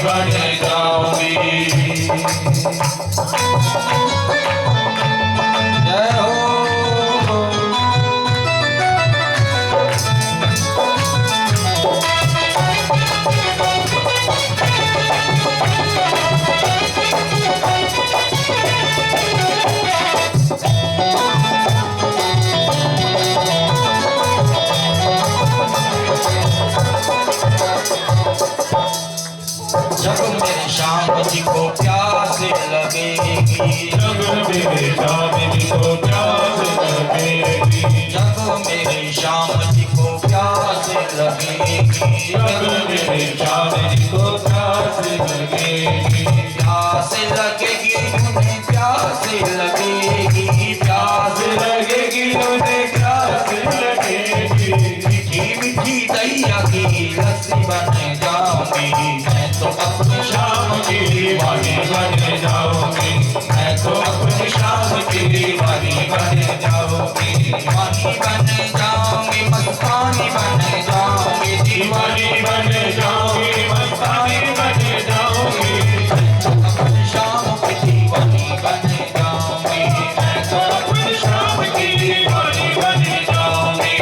बन जाऊंगी। जय हो। जब मेरी शाम जी को प्यास लगेगी, जब मेरे शाम जी को प्यास लगेगी, जब मेरी शाम जी को प्यास लगेगी, जब मेरे शाम जी को प्यास लगेगी, प्यास लगेगी उन्हें प्यास लगेगी, प्यास लगेगी उन्हें प्यास लगेगी। मीठी मीठी दैया की लस्सी बन जाऊंगी, मैं तो अपनी शाम की दीवानी बन जाऊंगी, मैं तो अपनी शाम की दीवानी बन जाऊंगी, दीवानी बन जाऊंगी, मस्तानी बन जाऊंगी, दीवानी बन जाऊंगी, मस्तानी बन जाऊंगी। अपनी शाम की दीवानी बन जाऊंगी, मैं तो अपनी शाम की दीवानी बन जाऊंगी।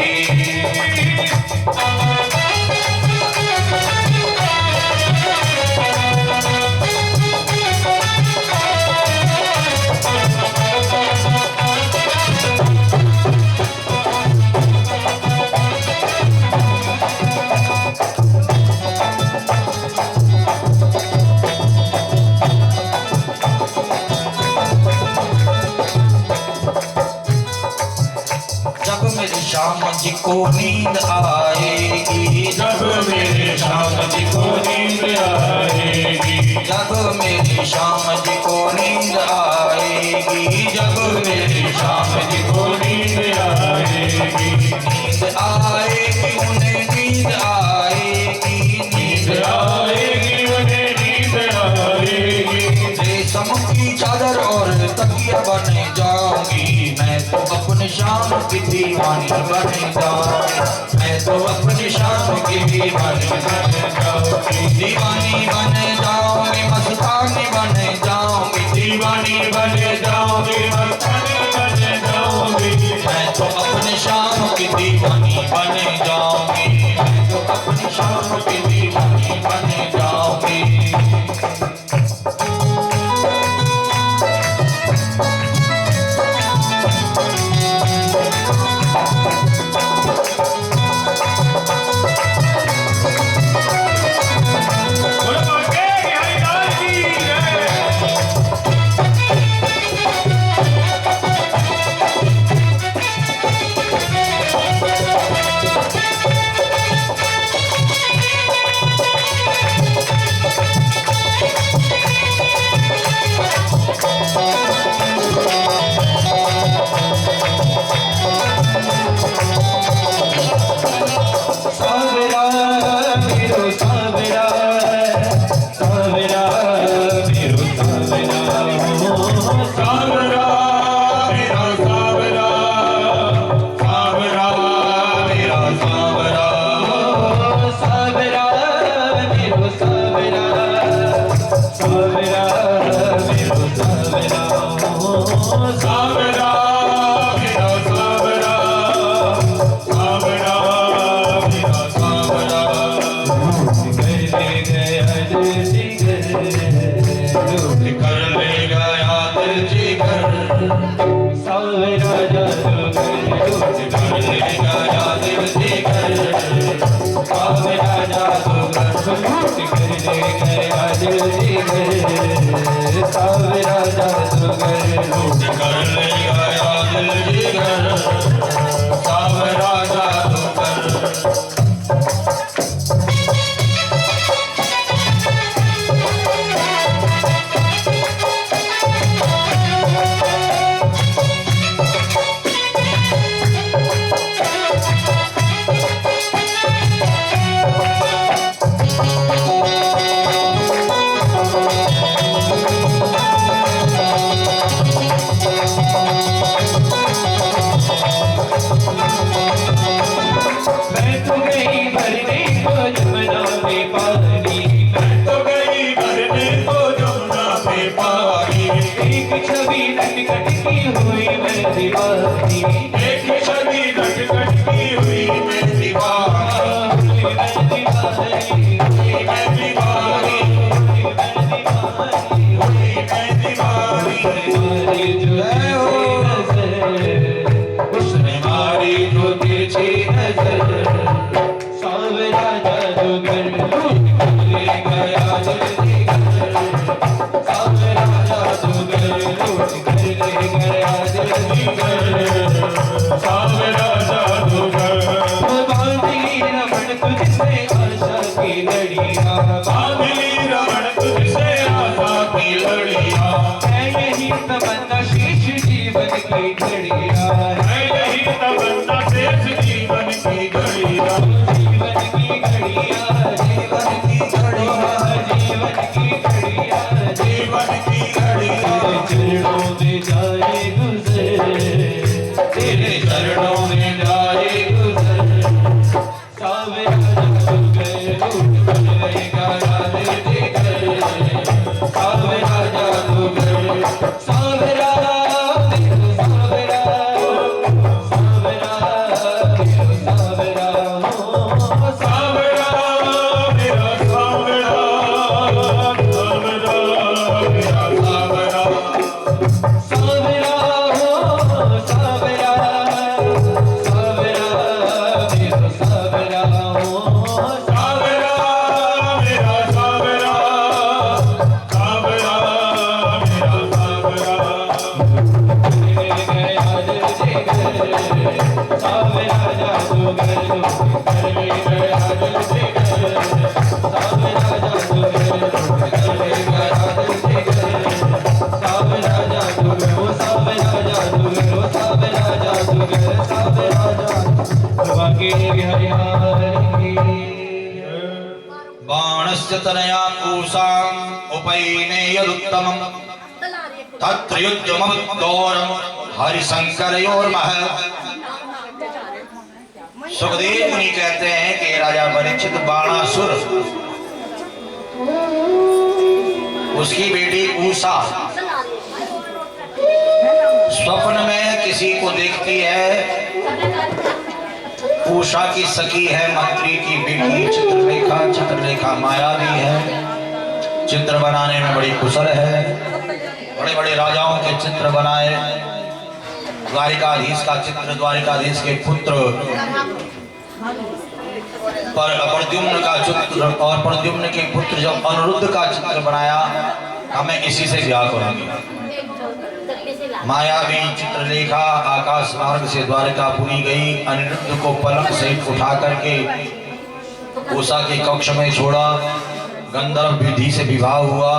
जब मेरी शाम जी को नींद आएगी, जब मेरे शाम जी को नींद आएगी, जब मेरी शाम जी को नींद आएगी, जब मेरी शाम जी को नींद आएगी, नींद आएगी उन्हें नींद आएगी, नींद आएगी उन्हें नींद आएगी। रेशम की चादर और तकिया बन जाऊंगी, मैं तो अपनी शाम की दीवानी बन जाऊंगी, मैं तो अपनी शाम की दीवानी बन जाऊंगी, दीवानी बन जाऊंगी, मस्तानी बन जाऊंगी, दीवानी बन जाऊंगी, मस्तानी बन जाऊंगी। मैं तो अपनी शाम की दीवानी बन जाऊंगी, मैं तो अपनी शाम की दीवानी बन जाऊंगी। बोलो बाके हरिदास की जय। सावरा मेरो सावरा, सावरा मेरो सावरा, सावरा मेरा सावरा, सावरा मेरा सावरा, सावरा मेरो सावरा, सावरा मेरो सावरा, सावरा मेरा सावरा, सावरा मेरा सावरा। कर ले गया दिल जिगर, सावरा जादूगर कर ले गया दिल जिगर, सावरा जादूगर कर ले गया दिल जिगर, सावरा जादूगर कर ले गया दिल जिगर, सावरा जादूगर। छवि नटखट की हुई मैं दीवानी, एक छवि नटखट की हुई मैं दीवानी, हुई मैं दीवानी, हुई मैं दीवानी, हुई मैं दीवानी। तुम्हारी जो तिरछी नजर, उसने मारी जो तिरछी नजर, सावरा जादूगर लूट ले गया दिल दीगर, सावरा जादूगर लूट कर ले गया दिल दीगर। सावरा जादूगर बांधली रमण तुझसे आशा की लड़ियां, बांधली रमण तुझसे आशा की लड़ियां, है यही तमन्ना शेष जीवन की घड़ियां, है यही तमन्ना शेष जीवन की घड़ियां, जीवन की घड़ियां, जीवन की घड़ियां, जीवन की घड़ियां, जीवन की घड़ियां। चरणों में जाए गुजर, तेरे चरणों में जाए गुजर, सावरा जादूगर लूट कर ले गया दिल दीगर, सावरा जादूगर, सावरा सावरा सावरा सावरा सावरा मेरा सावरा, सावरा मेरा सावरा, सावरा हो सावरा, सावरा मेरा सावरा हो, सावरा मेरा सावरा, सावरा मेरा सावरा। ले गया दिल दीगर, सावरा जादूगर कर ले गया दिल दीगर, सावरा जादूगर कर ले गया दिल दीगर, सावरा जादूगर वो सावरा जादूगर वो सावरा जादूगर सावरा जादूगर बाकी हरियाणा। बाणस्य तनया पूषाम् उपैने यदुत्तमम् तत्र युद्धमं घोरं हरिशंकरयोर्महः। सुखदेव मुनि कहते हैं कि राजा परीक्षित बाणासुर उसकी बेटी उषा स्वप्न में किसी को देखती है। उषा की सखी है, मंत्री की बेटी चित्रलेखा। चित्रलेखा मायावी है, चित्र बनाने में बड़ी कुशल है। बड़े बड़े राजाओं के चित्र बनाए। द्वारिकाधीश का चित्र, द्वारिकाधीश के पुत्र पर प्रद्युम्न का चित्र, और प्रद्युम्न के पुत्र जब अनिरुद्ध का चित्र बनाया, हमें इसी से ब्याह करूंगी। मायावी चित्रलेखा आकाश मार्ग से द्वारिकापुरी गई। अनिरुद्ध को पलंग से उठा करके उषा के कक्ष में छोड़ा। गंधर्व विधि से विवाह हुआ।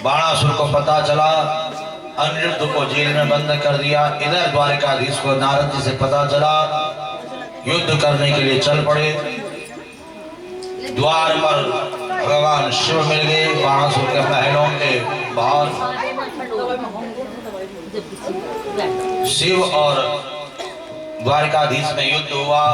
बाणासुर को पता चला, अनिरुद्ध को जेल में बंद कर दिया। इधर द्वारिकाधीश को नारद जी से पता चला, युद्ध करने के लिए चल पड़े। द्वार पर भगवान शिव मिल गए, बाणासुर के महलों के बाहर। शिव और द्वारिकाधीश में युद्ध हुआ।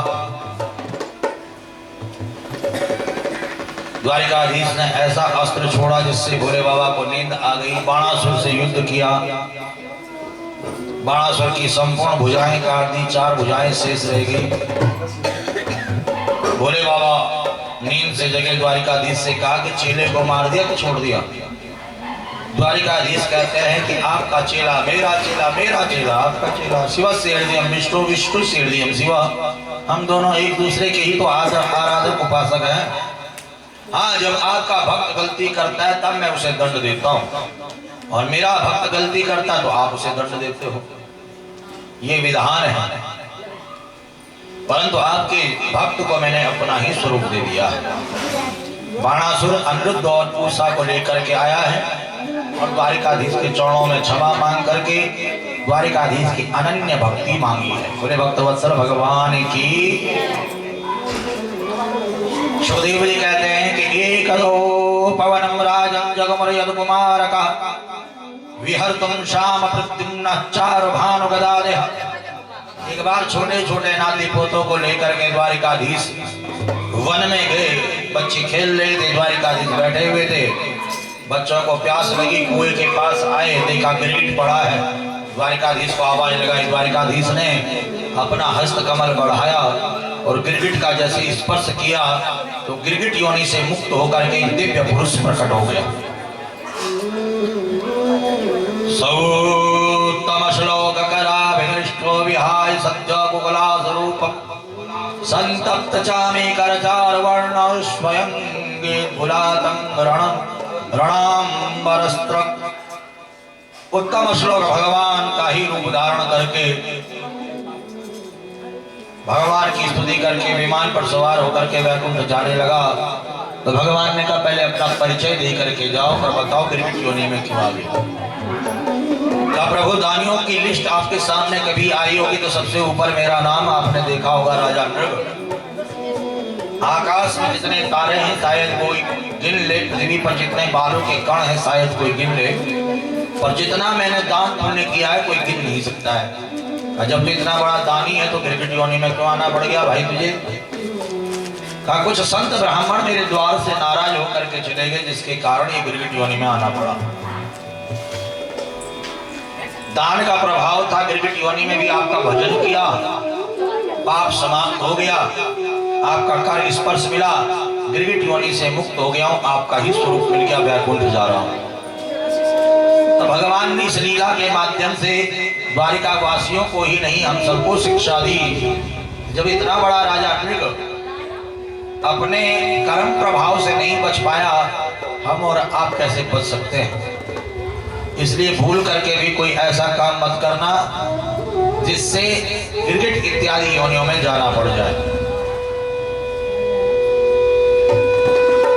द्वारिकाधीश ने ऐसा अस्त्र छोड़ा जिससे भोले बाबा को नींद आ गई। बाणासुर से युद्ध किया। बाणासुर की संपूर्ण भुजाएं काट दी, 4 भुजाएं शेष रह गई। भोले बाबा नींद से जगे, द्वारिकाधीश से कहा कि चेले को मार दिया कि छोड़ दिया। द्वारिकाधीश कहते हैं कि आपका चेला मेरा चेला, मेरा चेला आपका चेला। शिव सेर्दियम विष्णु, विष्णु सेर्दियम शिव। हम दोनों एक दूसरे के ही तो आराधक उपासक हैं। हाँ, जब आपका भक्त गलती करता है तब मैं उसे दंड देता हूँ, और मेरा भक्त गलती करता है तो आप उसे दंड देते हो। ये विधान है। परंतु आपके भक्त को मैंने अपना ही स्वरूप दे दिया है। बाणासुर अनिरुद्ध और उषा को लेकर के आया है, और द्वारिकाधीश के चरणों में क्षमा मांग करके द्वारिकाधीश की अनन्य भक्ति मांगी है। बोले भक्तवत्सल भगवान की। सुखदेव जी कहते हैं कि एकलो पवनम राजं जगमर यदुकुमारकः विहर्तुम श्याम प्रद्युम्नः चारु भानुगदादेह। एक बार छोटे छोटे नाती पोतों को लेकर के द्वारिकाधीश वन में गए। बच्चे खेल रहे थे, द्वारिकाधीश बैठे हुए थे। बच्चों को प्यास लगी, कुएं के पास आए, देखा गिरगिट पड़ा है। द्वारिकाधीश को आवाज लगाई। द्वारिकाधीश ने अपना हस्त कमल बढ़ाया और गिरगिट का जैसे स्पर्श किया तो गिरगिट योनि से मुक्त होकर के दिव्य पुरुष प्रकट हो गया। सौतम श्लोक कराभिष्टो विहाय सत्य कुकला स्वरूपम संतप्त चामे करचार वर्ण स्वयं गुलातंग रणांबरस्त्र। उत्तम श्लोक भगवान का ही रूप धारण करके भगवान की स्तुति करके विमान पर सवार होकर के वैकुंठ जाने लगा। तो भगवान ने कहा पहले अपना परिचय दे करके जाओ और बताओ गिरगिट योनि में क्यों आ गया। क्या प्रभु दानियों की लिस्ट आपके सामने कभी आई होगी तो सबसे ऊपर मेरा नाम आपने देखा होगा, राजा नृग। आकाश में जितने तारे हैं शायद कोई गिन ले, पृथ्वी पर जितने बालों के कण हैं शायद कोई गिन ले, पर जितना मैंने दान पुण्य किया है कोई गिन नहीं सकता है। जब तो इतना बड़ा दानी है तो गिरगिट योनि में क्यों आना पड़ गया भाई तुझे? कहा कुछ संत ब्राह्मण मेरे द्वार से नाराज होकर के चले गए जिसके कारण ये गिरगिट योनि में आना पड़ा। दान का प्रभाव था, गिरगिट योनि में भी आपका भजन किया, पाप समाप्त हो गया, आपका कार्य स्पर्श मिला, गिरगिट योनि से मुक्त हो गया हूं, आपका ही स्वरूप मिल गया, वैकुंठ जा रहा हूं। तो भगवान ने इस लीला के माध्यम से द्वारिका वासियों को ही नहीं हम सबको शिक्षा दी। जब इतना बड़ा राजा नृग अपने कर्म प्रभाव से नहीं बच पाया, हम और आप कैसे बच सकते हैं? इसलिए भूल करके भी कोई ऐसा काम मत करना जिससे गिरगिट इत्यादि योनियों में जाना पड़ जाए।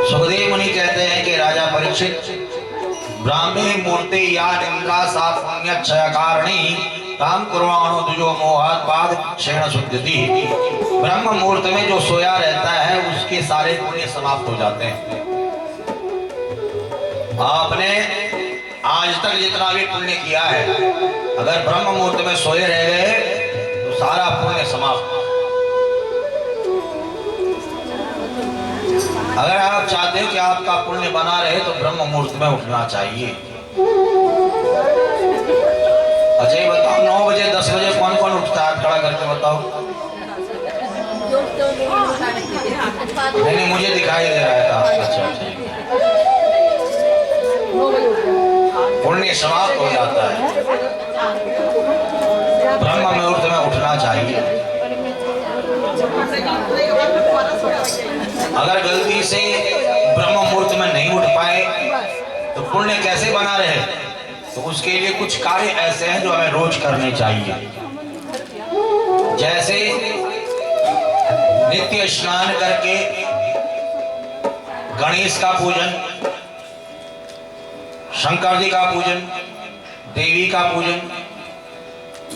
सुखदेव मुनि कहते हैं कि राजा परीक्षित, ब्राह्मी मूर्ति या इंद्रा सा पुण्य क्षय कारणी काम कुर्वाणो दुजो मोहात पाद क्षीण शुद्धि। ब्रह्म मुहूर्त में जो सोया रहता है उसके सारे पुण्य समाप्त हो जाते हैं। आपने आज तक जितना भी पुण्य किया है अगर ब्रह्म मुहूर्त में सोए रह गए तो सारा पुण्य समाप्त। अगर आप चाहते हो कि आपका पुण्य बना रहे तो ब्रह्म मुहूर्त में उठना चाहिए। अच्छा ये बताओ 9 बजे 10 बजे कौन कौन उठता है? खड़ा करके बताओ। नहीं मुझे दिखाई दे रहा है। अच्छा पुण्य समाप्त हो जाता है, ब्रह्म मुहूर्त में उठना चाहिए। अगर गलती से ब्रह्म मुहूर्त में नहीं उठ पाए तो पुण्य कैसे बना रहे? तो उसके लिए कुछ कार्य ऐसे हैं जो हमें रोज करने चाहिए। जैसे नित्य स्नान करके गणेश का पूजन, शंकर जी का पूजन, देवी का पूजन,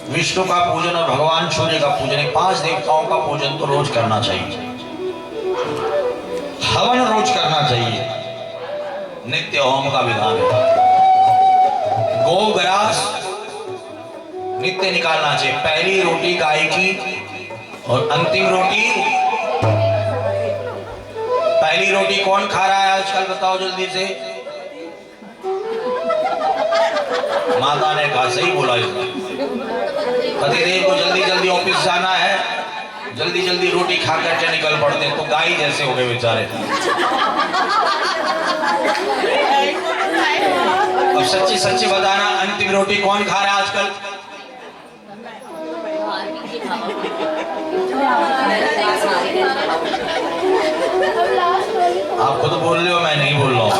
विष्णु का पूजन और भगवान सूर्य का पूजन, 5 देवताओं का पूजन तो रोज करना चाहिए। हवन रोज करना चाहिए, नित्य होम का विधान है। गोग्रास नित्य निकालना चाहिए। पहली रोटी गाय की और अंतिम रोटी, पहली रोटी कौन खा रहा है आजकल बताओ जल्दी से? माता ने कहा, सही बोला इसने। पतिदेव को जल्दी जल्दी ऑफिस जाना है, जल्दी जल्दी रोटी खा करके निकल पड़ते तो गाय जैसे हो गए बेचारे। अब सच्ची सच्ची बताना, अंतिम रोटी कौन खा रहा है आजकल? आप खुद बोल रहे हो, मैं नहीं बोल रहा हूं।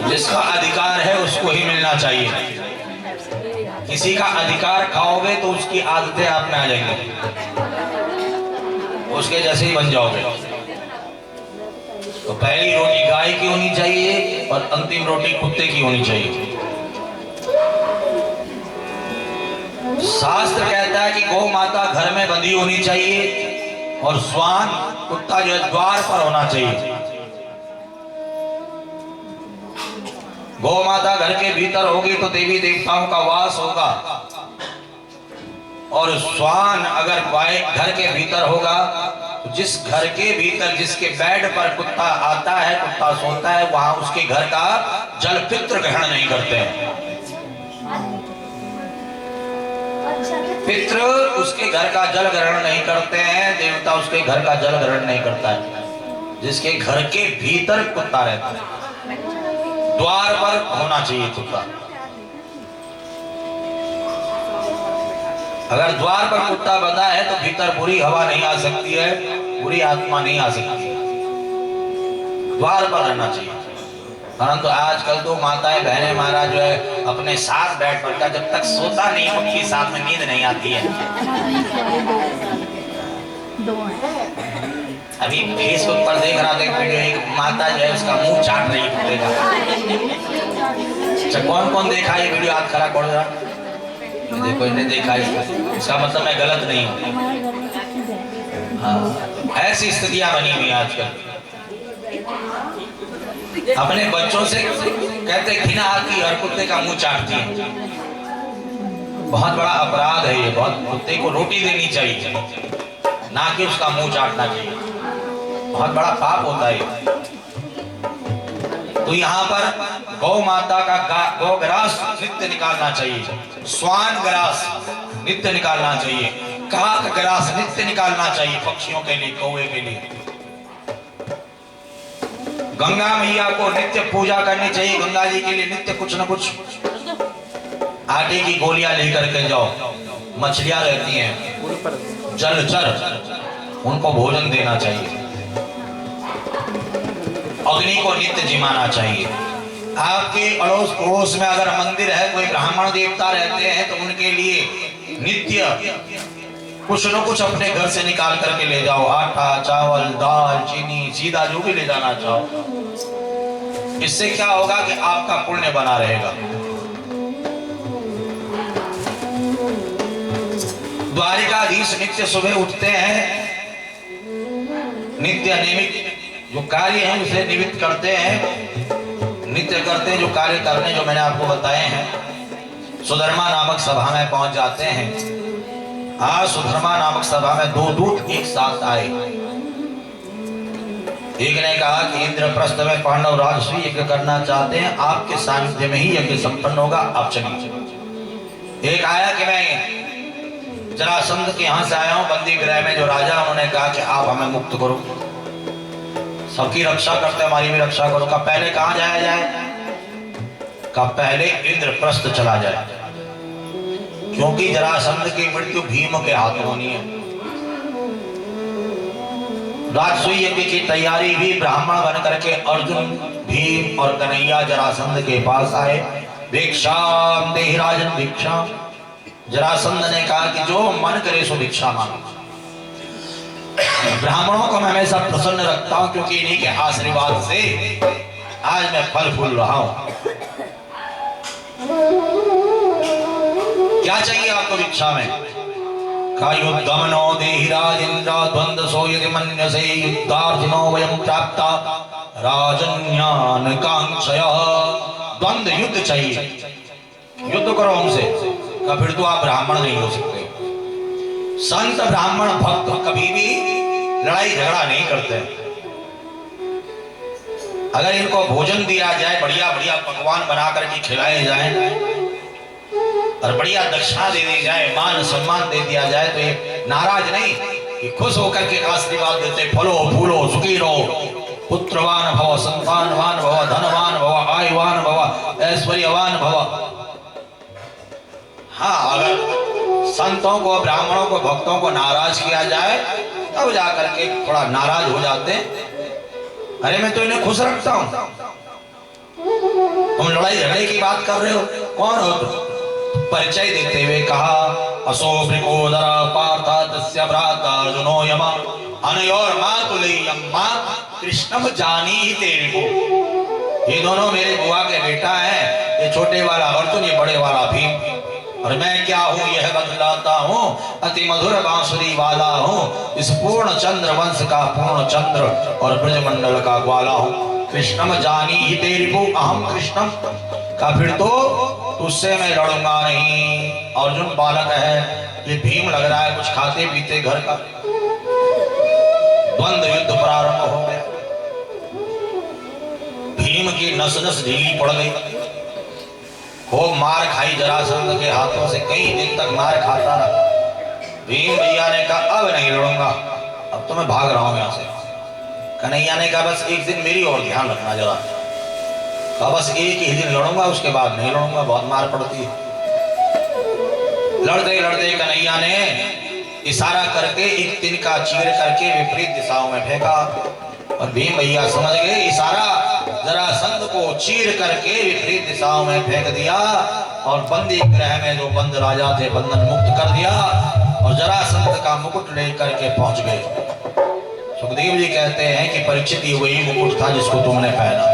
जिसका अधिकार है उसको ही मिलना चाहिए। किसी का अधिकार खाओगे तो उसकी आदतें आप में आ जाएंगी, उसके जैसे ही बन जाओगे। तो पहली रोटी गाय की होनी चाहिए और अंतिम रोटी कुत्ते की होनी चाहिए। शास्त्र कहता है कि गौ माता घर में बंधी होनी चाहिए और स्वान कुत्ता जो है द्वार पर होना चाहिए। गौ माता घर के भीतर होगी तो देवी देवताओं का वास होगा, और श्वान अगर घर के भीतर होगा तो जिस घर के भीतर जिसके बेड पर कुत्ता आता है, कुत्ता सोता है, वहां उसके घर का जल पितृ ग्रहण नहीं करते हैं। पितृ उसके घर का जल ग्रहण नहीं करते हैं, देवता उसके घर का जल ग्रहण नहीं करता है। जिसके घर के भीतर कुत्ता रहता है, द्वार पर होना चाहिए कुत्ता। अगर द्वार पर कुत्ता बंधा है तो भीतर बुरी हवा नहीं आ सकती है, बुरी आत्मा नहीं आ सकती है। द्वार पर रहना चाहिए। परंतु आजकल तो माताएं बहनें महाराज जो है अपने साथ बैठ पड़ता, जब तक सोता नहीं उनके साथ में नींद नहीं आती है। अभी फेसबुक पर देख रहा था एक वीडियो, एक माता जो है उसका मुंह चाट रही कुत्ते का। अच्छा कौन कौन देखा ये वीडियो? हाथ खड़ा कर रहा, कोई नहीं देखा इसका मतलब मैं गलत नहीं हूँ। हाँ, ऐसी स्थितियां बनी हुई आजकल। अपने बच्चों से कहते घिना आती और कुत्ते का मुंह चाटती है। बहुत बड़ा अपराध है ये। बहुत कुत्ते को रोटी देनी चाहिए, ना कि उसका मुंह चाटना चाहिए। बहुत बड़ा पाप होता है। तो यहाँ पर गौ माता का गौग्रास नित्य निकालना चाहिए, स्वान ग्रास नित्य निकालना चाहिए, काक ग्रास नित्य निकालना चाहिए पक्षियों के लिए, कौवे के लिए। गंगा मैया को नित्य पूजा करनी चाहिए। गंगा जी के लिए नित्य कुछ न कुछ आटे की गोलियां लेकर के जाओ। मछलियां रहती हैं, जलचर, उनको भोजन देना चाहिए। अग्नि को नित्य जिमाना चाहिए। आपके अड़ोस पड़ोस में अगर मंदिर है, कोई ब्राह्मण देवता रहते हैं, तो उनके लिए नित्य कुछ न कुछ अपने घर से निकाल करके ले जाओ। आटा, चावल, दाल, चीनी, सीधा जो भी ले जाना चाहो। इससे क्या होगा कि आपका पुण्य बना रहेगा। द्वारिकाधीश नित्य सुबह उठते हैं, नित्य नियमित जो कार्य है उसे निमित्त करते हैं, नित्य करते हैं जो कार्य करने जो मैंने आपको बताए हैं। सुधर्मा नामक सभा में पहुंच जाते हैं। आज सुधर्मा नामक सभा में दो दूत एक साथ आए। एक ने कहा कि इंद्रप्रस्थ में पांडव राजस्वी यज्ञ करना चाहते हैं, आपके सानिध्य में ही यज्ञ संपन्न होगा, आप चलिए। एक आया कि मैं जरासंध के यहाँ से आया हूँ, बंदी गृह में जो राजा, उन्होंने कहा कि आप हमें मुक्त करो, सबकी रक्षा करते, हमारी भी रक्षा करो। का पहले कहाँ जाया जाए? का पहले इंद्रप्रस्थ चला जाए, क्योंकि जरासंध की मृत्यु भीम के हाथ होनी है। राजसूय यज्ञ की तैयारी भी ब्राह्मण बन करके अर्जुन, भीम और कन्हैया जरासंध के पास आए। भिक्षाम देहि राजन भिक्षा। जरासंध ने कहा कि जो मन करे सो भिक्षा मांगो। ब्राह्मणों को मैं हमेशा प्रसन्न रखता हूं, क्योंकि इन्हीं के आशीर्वाद से आज मैं फल फूल रहा हूं। क्या चाहिए आपको भिक्षा में? युद्धमनो देहि राजेन्द्र द्वंद्व सो यदि मन्यसे युद्धार्थिनो वयं प्राप्ता राजन्यान कांक्षया। द्वंद्व युद्ध चाहिए, युद्ध करो हमसे। का फिर तो आप ब्राह्मण नहीं हो सकते। संत ब्राह्मण भक्त कभी भी लड़ाई झगड़ा नहीं करते। अगर इनको भोजन दिया जाए, बढ़िया बढ़िया पकवान बना करके खिलाए जाए और बढ़िया दक्षिणा दे दी जाए, मान सम्मान दे दिया जाए, तो ये नाराज नहीं, ये खुश होकर के आशीर्वाद देते। फलो फूलो सुखी रहो, पुत्रवान भव, संतानवान भव, धनवान भव, आयुवान भव, ऐश्वर्यवान भव। हाँ, अगर संतों को, ब्राह्मणों को, भक्तों को नाराज किया जाए, तब जाकर के थोड़ा नाराज हो जाते। अरे मैं तो इन्हें खुश रखता हूं, तुम लड़ाई झगड़े की बात कर रहे हो, कौन हो तुम? परिचय देते हुए कहा, असो वृकोदर पार्थ तस्य भ्राता अर्जुनो यम अनयोर मातुलेयम्मा कृष्णम जानी तेरे को। ये दोनों मेरे बुआ के बेटा हैं, ये छोटे वाला अर्जुन, ये बड़े वाला भीम। और मैं क्या हूँ यह बतलाता हूँ, अति मधुर बांसुरी वाला हूँ, इस पूर्ण चंद्र वंश का पूर्ण चंद्र और ब्रजमंडल का ग्वाला हूँ। कृष्णम जानी ही तेरी को, अहम कृष्णम। का फिर तो उससे मैं लड़ूंगा नहीं। अर्जुन बालक है, ये भीम लग रहा है कुछ खाते पीते घर का। द्वंद्व युद्ध प्रारंभ हो गया। भीम की नस नस ढीली पड़ गई, खूब मार खाई जरासंध के हाथों से, कई दिन तक मार खाता रहा। भीम भैया ने कहा अब नहीं लड़ूंगा, अब तो मैं भाग रहा हूं यहां से। कन्हैया ने कहा बस एक दिन मेरी और ध्यान रखना जरा। कहा बस एक ही दिन लड़ूंगा, उसके बाद नहीं लड़ूंगा, बहुत मार पड़ती है। लड़ते लड़ते कन्हैया ने इशारा करके एक तिनका चीर करके विपरीत दिशाओं में फेंका और भीम भैया समझ गए इशारा जरासंध को चीर करके विपरीत दिशाओं में फेंक दिया और बंदी गृह में जो बंद राजा थे बंधन मुक्त कर दिया और जरासंध का मुकुट लेकर के पहुंच गए। सुखदेव जी कहते हैं कि परीक्षित ही वही मुकुट था जिसको तुमने पहना।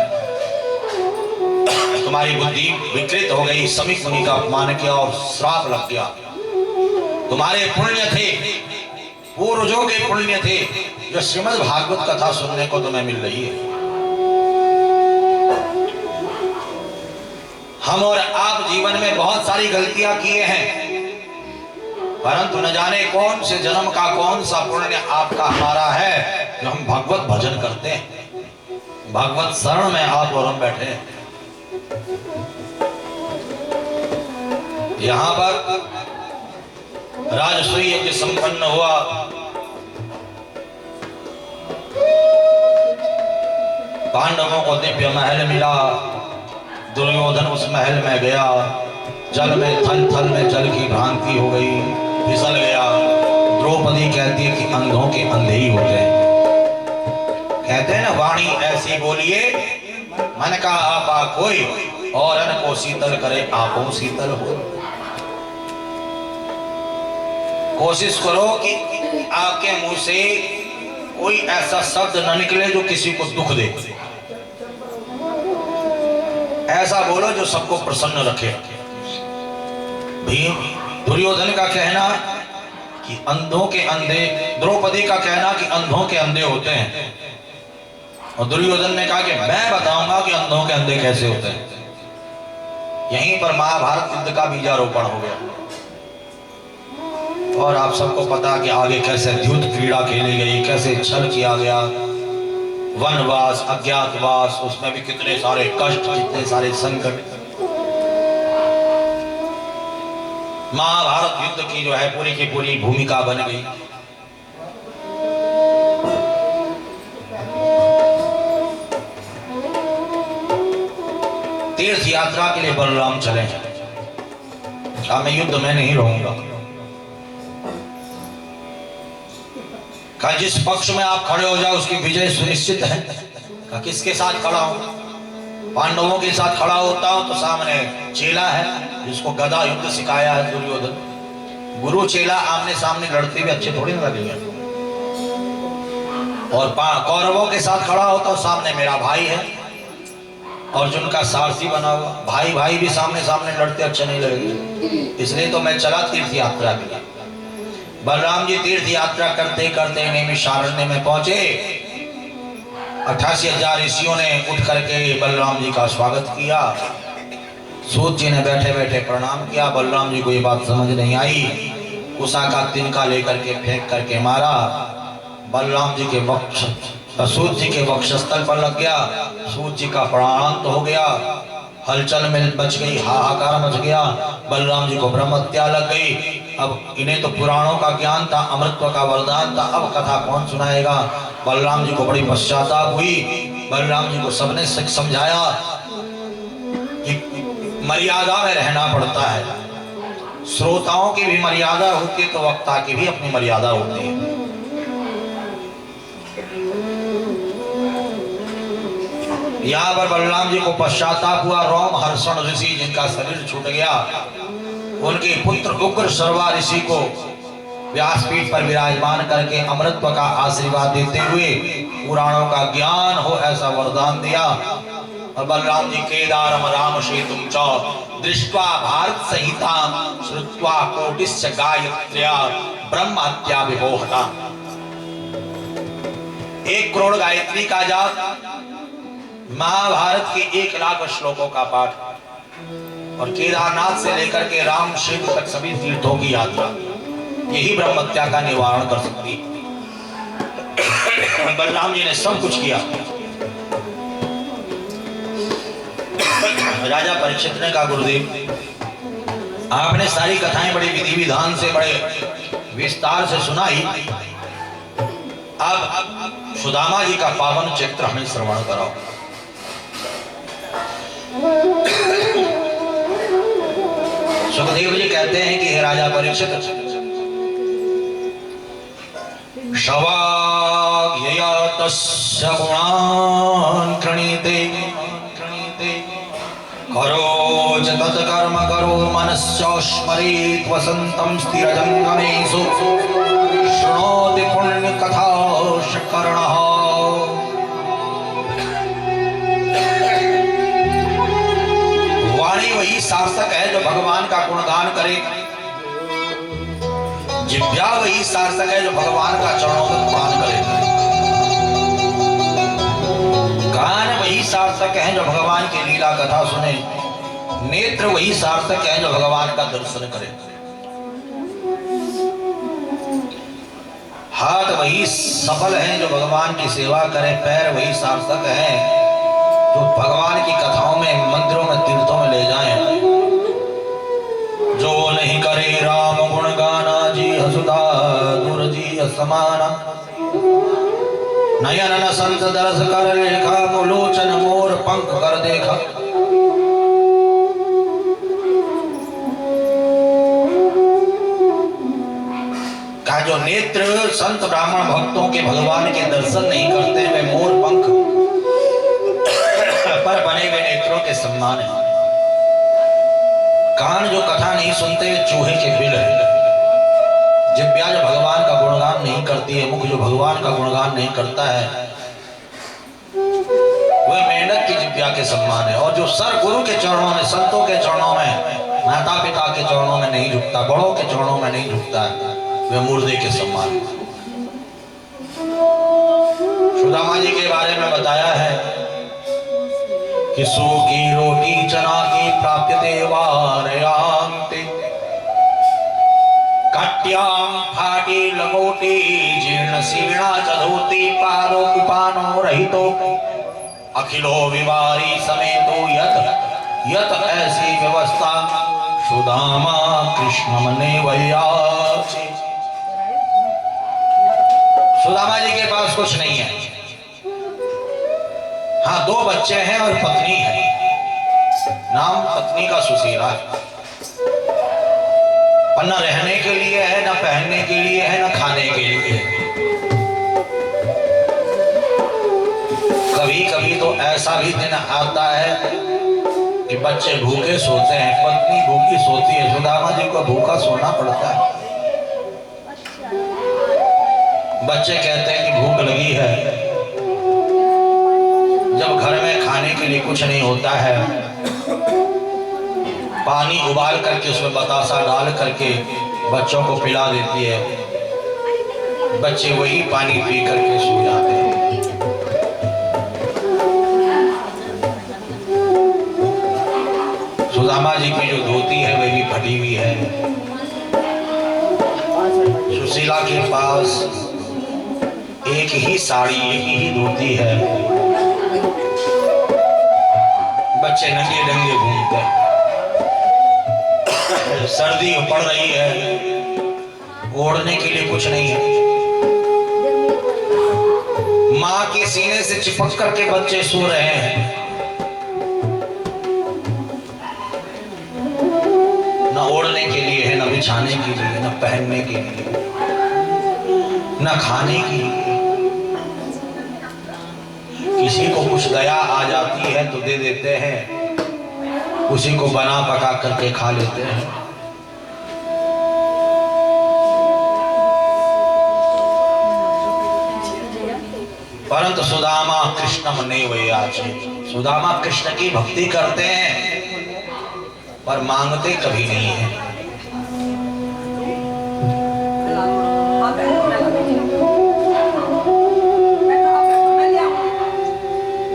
तुम्हारी बुद्धि विकृत हो गई, समीप मुनि का अपमान किया और श्राप लग गया। तुम्हारे पुण्य थे, पूर्वजों के पुण्य थे, जो श्रीमद् भागवत कथा सुनने को तुम्हें मिल रही है। हम और आप जीवन में बहुत सारी गलतियां किए हैं, परंतु न जाने कौन से जन्म का कौन सा पुण्य आपका हमारा है जो हम भगवत भजन करते हैं, भगवत शरण में आप और हम बैठे हैं। यहां पर राजसूय यज्ञ संपन्न हुआ। पांडवों को दिव्य महल मिला, दुर्योधन उस महल में गया, जल में थल थल में जल की भ्रांति हो गई, फिसल गया। द्रौपदी कहती है कि अंधों के अंधे ही होते हैं। कहते हैं ना वाणी ऐसी बोलिए मन का आपा कोई और अन को शीतल करे आपो शीतल हो। कोशिश करो कि आपके मुंह से कोई ऐसा शब्द न निकले जो किसी को दुख दे। ऐसा बोलो जो सबको प्रसन्न रखे। भीम दुर्योधन का कहना कि अंधों के अंधे, द्रौपदी का कहना कि अंधों के अंधे होते हैं, और दुर्योधन ने कहा कि मैं बताऊंगा कि अंधों के अंधे कैसे होते हैं। यहीं पर महाभारत युद्ध का बीजारोपण हो गया। और आप सबको पता कि आगे कैसे द्युत क्रीड़ा खेली गई, कैसे छल किया गया, वनवास, अज्ञातवास, उसमें भी कितने सारे कष्ट, कितने सारे संकट। महाभारत युद्ध की जो है पूरी की पूरी भूमिका बन गई। तीर्थ यात्रा के लिए बलराम चले। मैं युद्ध में नहीं रहूंगा। कहा जिस पक्ष में आप खड़े हो जाओ उसकी विजय सुनिश्चित है। कहा किसके साथ खड़ा हूं? पांडवों के साथ खड़ा होता हूं तो सामने चेला है जिसको गदा युद्ध सिखाया है दुर्योधन। गुरु चेला आमने सामने लड़ते हुए अच्छे थोड़ी ना लगेंगे। और कौरवों के साथ खड़ा होता हूं सामने मेरा भाई है अर्जुन का सारथी बना हुआ। भाई भाई भी सामने सामने लड़ते अच्छे नहीं लगेंगे। इसलिए तो मैं चला तीर्थ यात्रा के लिए। बलराम जी तीर्थ यात्रा करते करते नैमिषारण्य में पहुंचे। 88,000 ऋषियों ने उठ करके बलराम जी का स्वागत किया। सूत जी ने बैठे बैठे प्रणाम किया। बलराम जी को ये बात समझ नहीं आई। उषा का तिनका लेकर के फेंक करके मारा। बलराम जी के वक्ष, सूत जी के वक्षस्थल पर लग गया। सूत जी का प्राणांत हो गया। हलचल में बच गई, हाहाकार मच गया। बलराम जी को ब्रह्म हत्या लग गई। अब इन्हें तो पुराणों का ज्ञान था, अमृतत्व का वरदान था, अब कथा कौन सुनाएगा। बलराम जी को बड़ी पश्चाताप हुई। बलराम जी को सबने समझाया कि मर्यादा में रहना पड़ता है। श्रोताओं की भी मर्यादा होती है तो वक्ता की भी अपनी मर्यादा होती है। यहाँ पर बलराम जी को पश्चाताप हुआ। रोम हर्षण ऋषि जिनका शरीर छूट गया, उनके पुत्र उग्र सर्वा ऋषि को व्यासपीठ पर विराजमान करके अमृतत्व का आशीर्वाद देते हुए पुराणों का ज्ञान हो ऐसा वरदान दिया। और बलराम जी केदारम राम शेतुम च दृष्ट्वा भारत संहिता श्रुत्वा कोटिश्च गायत्र्या ब्रह्म हत्या विमोहता। 1 करोड़ गायत्री का जाप, महाभारत के 1 लाख श्लोकों का पाठ, और केदारनाथ से लेकर के राम शेतु तक सभी तीर्थों की यात्रा, यही ब्रह्म हत्या का निवारण कर सकती है। बलराम जी ने सब कुछ किया। राजा परीक्षित ने कहा, गुरुदेव आपने सारी कथाएं बड़े विधि विधान से, बड़े विस्तार से सुनाई, अब सुदामा जी का पावन चरित्र हमें श्रवण कराओ। सुखदेव जी कहते हैं कि हे राजा परीक्षित, शवाग्यया तस्य गुणान् कृणीते करोच तत्कर्म करो मनस्य स्मरेत् वसन्तं स्थिरजङ्गमेषु शृणोति पुण्यकथाश्च कर्णः। वाणी वही सार्थक है जो भगवान का गुणगान करे, जिह्वा वही सार्थक है जो भगवान का चरणों तक पान करे, कान वही सार्थक है जो भगवान की लीला कथा सुने, नेत्र वही सार्थक है जो भगवान का दर्शन करे, हाथ वही सफल है जो भगवान की सेवा करे, पैर वही सार्थक है जो भगवान की कथाओं में, मंदिरों में, तीर्थों में ले जाएं। जो नहीं करे राम गुण गाना, जी हसुदा दूर जी समाना, नयन न संत दरस कर रेखा, मुलोचन मोर पंख कर देखा। का जो नेत्र संत ब्राह्मण भक्तों के भगवान के दर्शन नहीं करते, वे मोर पंख पर बने हुए नेत्रों के सम्मान है। कान जो कथा नहीं सुनते, वे चूहे के बिल है। जिह्वा जो भगवान का गुणगान नहीं करती है, मुख जो भगवान का गुणगान नहीं करता है, वह मेंढक की जिह्वा के सम्मान है। और जो सर गुरु के चरणों में, संतों के चरणों में, माता पिता के चरणों में नहीं झुकता, बड़ों के चरणों में नहीं झुकता है, वह मुर्दे के समान है। सुदामा जी के बारे में बताया है कि सूखी रोटी चना की प्राप्यते वारयांते, काट्याम फाटी लगोटी जीर्ण सीर्णा चधोती, पारो कुपानो रहितो अखिलो विवारी समेतो यत यत ऐसी व्यवस्था सुदामा कृष्ण मने वैयासी। सुदामा जी के पास कुछ नहीं है, हाँ 2 बच्चे हैं और पत्नी है। नाम पत्नी का सुशीला है, पर न रहने के लिए है, न पहनने के लिए है, न खाने के लिए है। कभी कभी तो ऐसा भी दिन आता है कि बच्चे भूखे सोते हैं, पत्नी भूखी सोती है। सुदामा जी को भूखा सोना पड़ता है। बच्चे कहते हैं कि भूख लगी है। जब घर में खाने के लिए कुछ नहीं होता है, पानी उबाल करके उसमें बतासा डाल करके बच्चों को पिला देती है। बच्चे वही पानी पी करके सो जाते हैं। सुदामा जी की जो धोती है वह भी फटी हुई है। सुशीला के पास एक ही साड़ी, एक ही धोती है। बच्चे नंगे नंगे घूमते हैं। सर्दी पड़ रही है, ओढ़ने के लिए कुछ नहीं है। माँ के सीने से चिपक करके बच्चे सो रहे हैं। न ओढ़ने के लिए है, न बिछाने के लिए, न पहनने के लिए, न खाने के लिए। किसी को कुछ दया आ जाती है तो दे देते हैं, उसी को बना पका करके खा लेते हैं। परंतु सुदामा कृष्ण मने वैयासी, सुदामा कृष्ण की भक्ति करते हैं पर मांगते कभी नहीं है।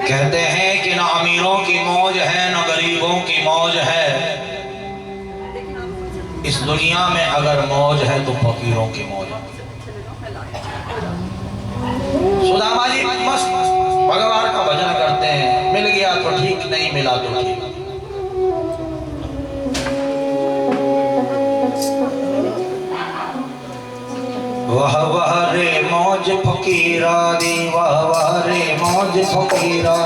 कहते हैं कि न अमीरों की मौज है, न गरीबों की मौज है। इस दुनिया में अगर मौज है तो फकीरों की मौज है। सुदामा जी मस्त भगवान का भजन करते हैं, मिल गया तो ठीक, नहीं मिला तो ठीक। वाह वाह रे मौज फकीरा दी, वाह वाह रे मौज फकीरा,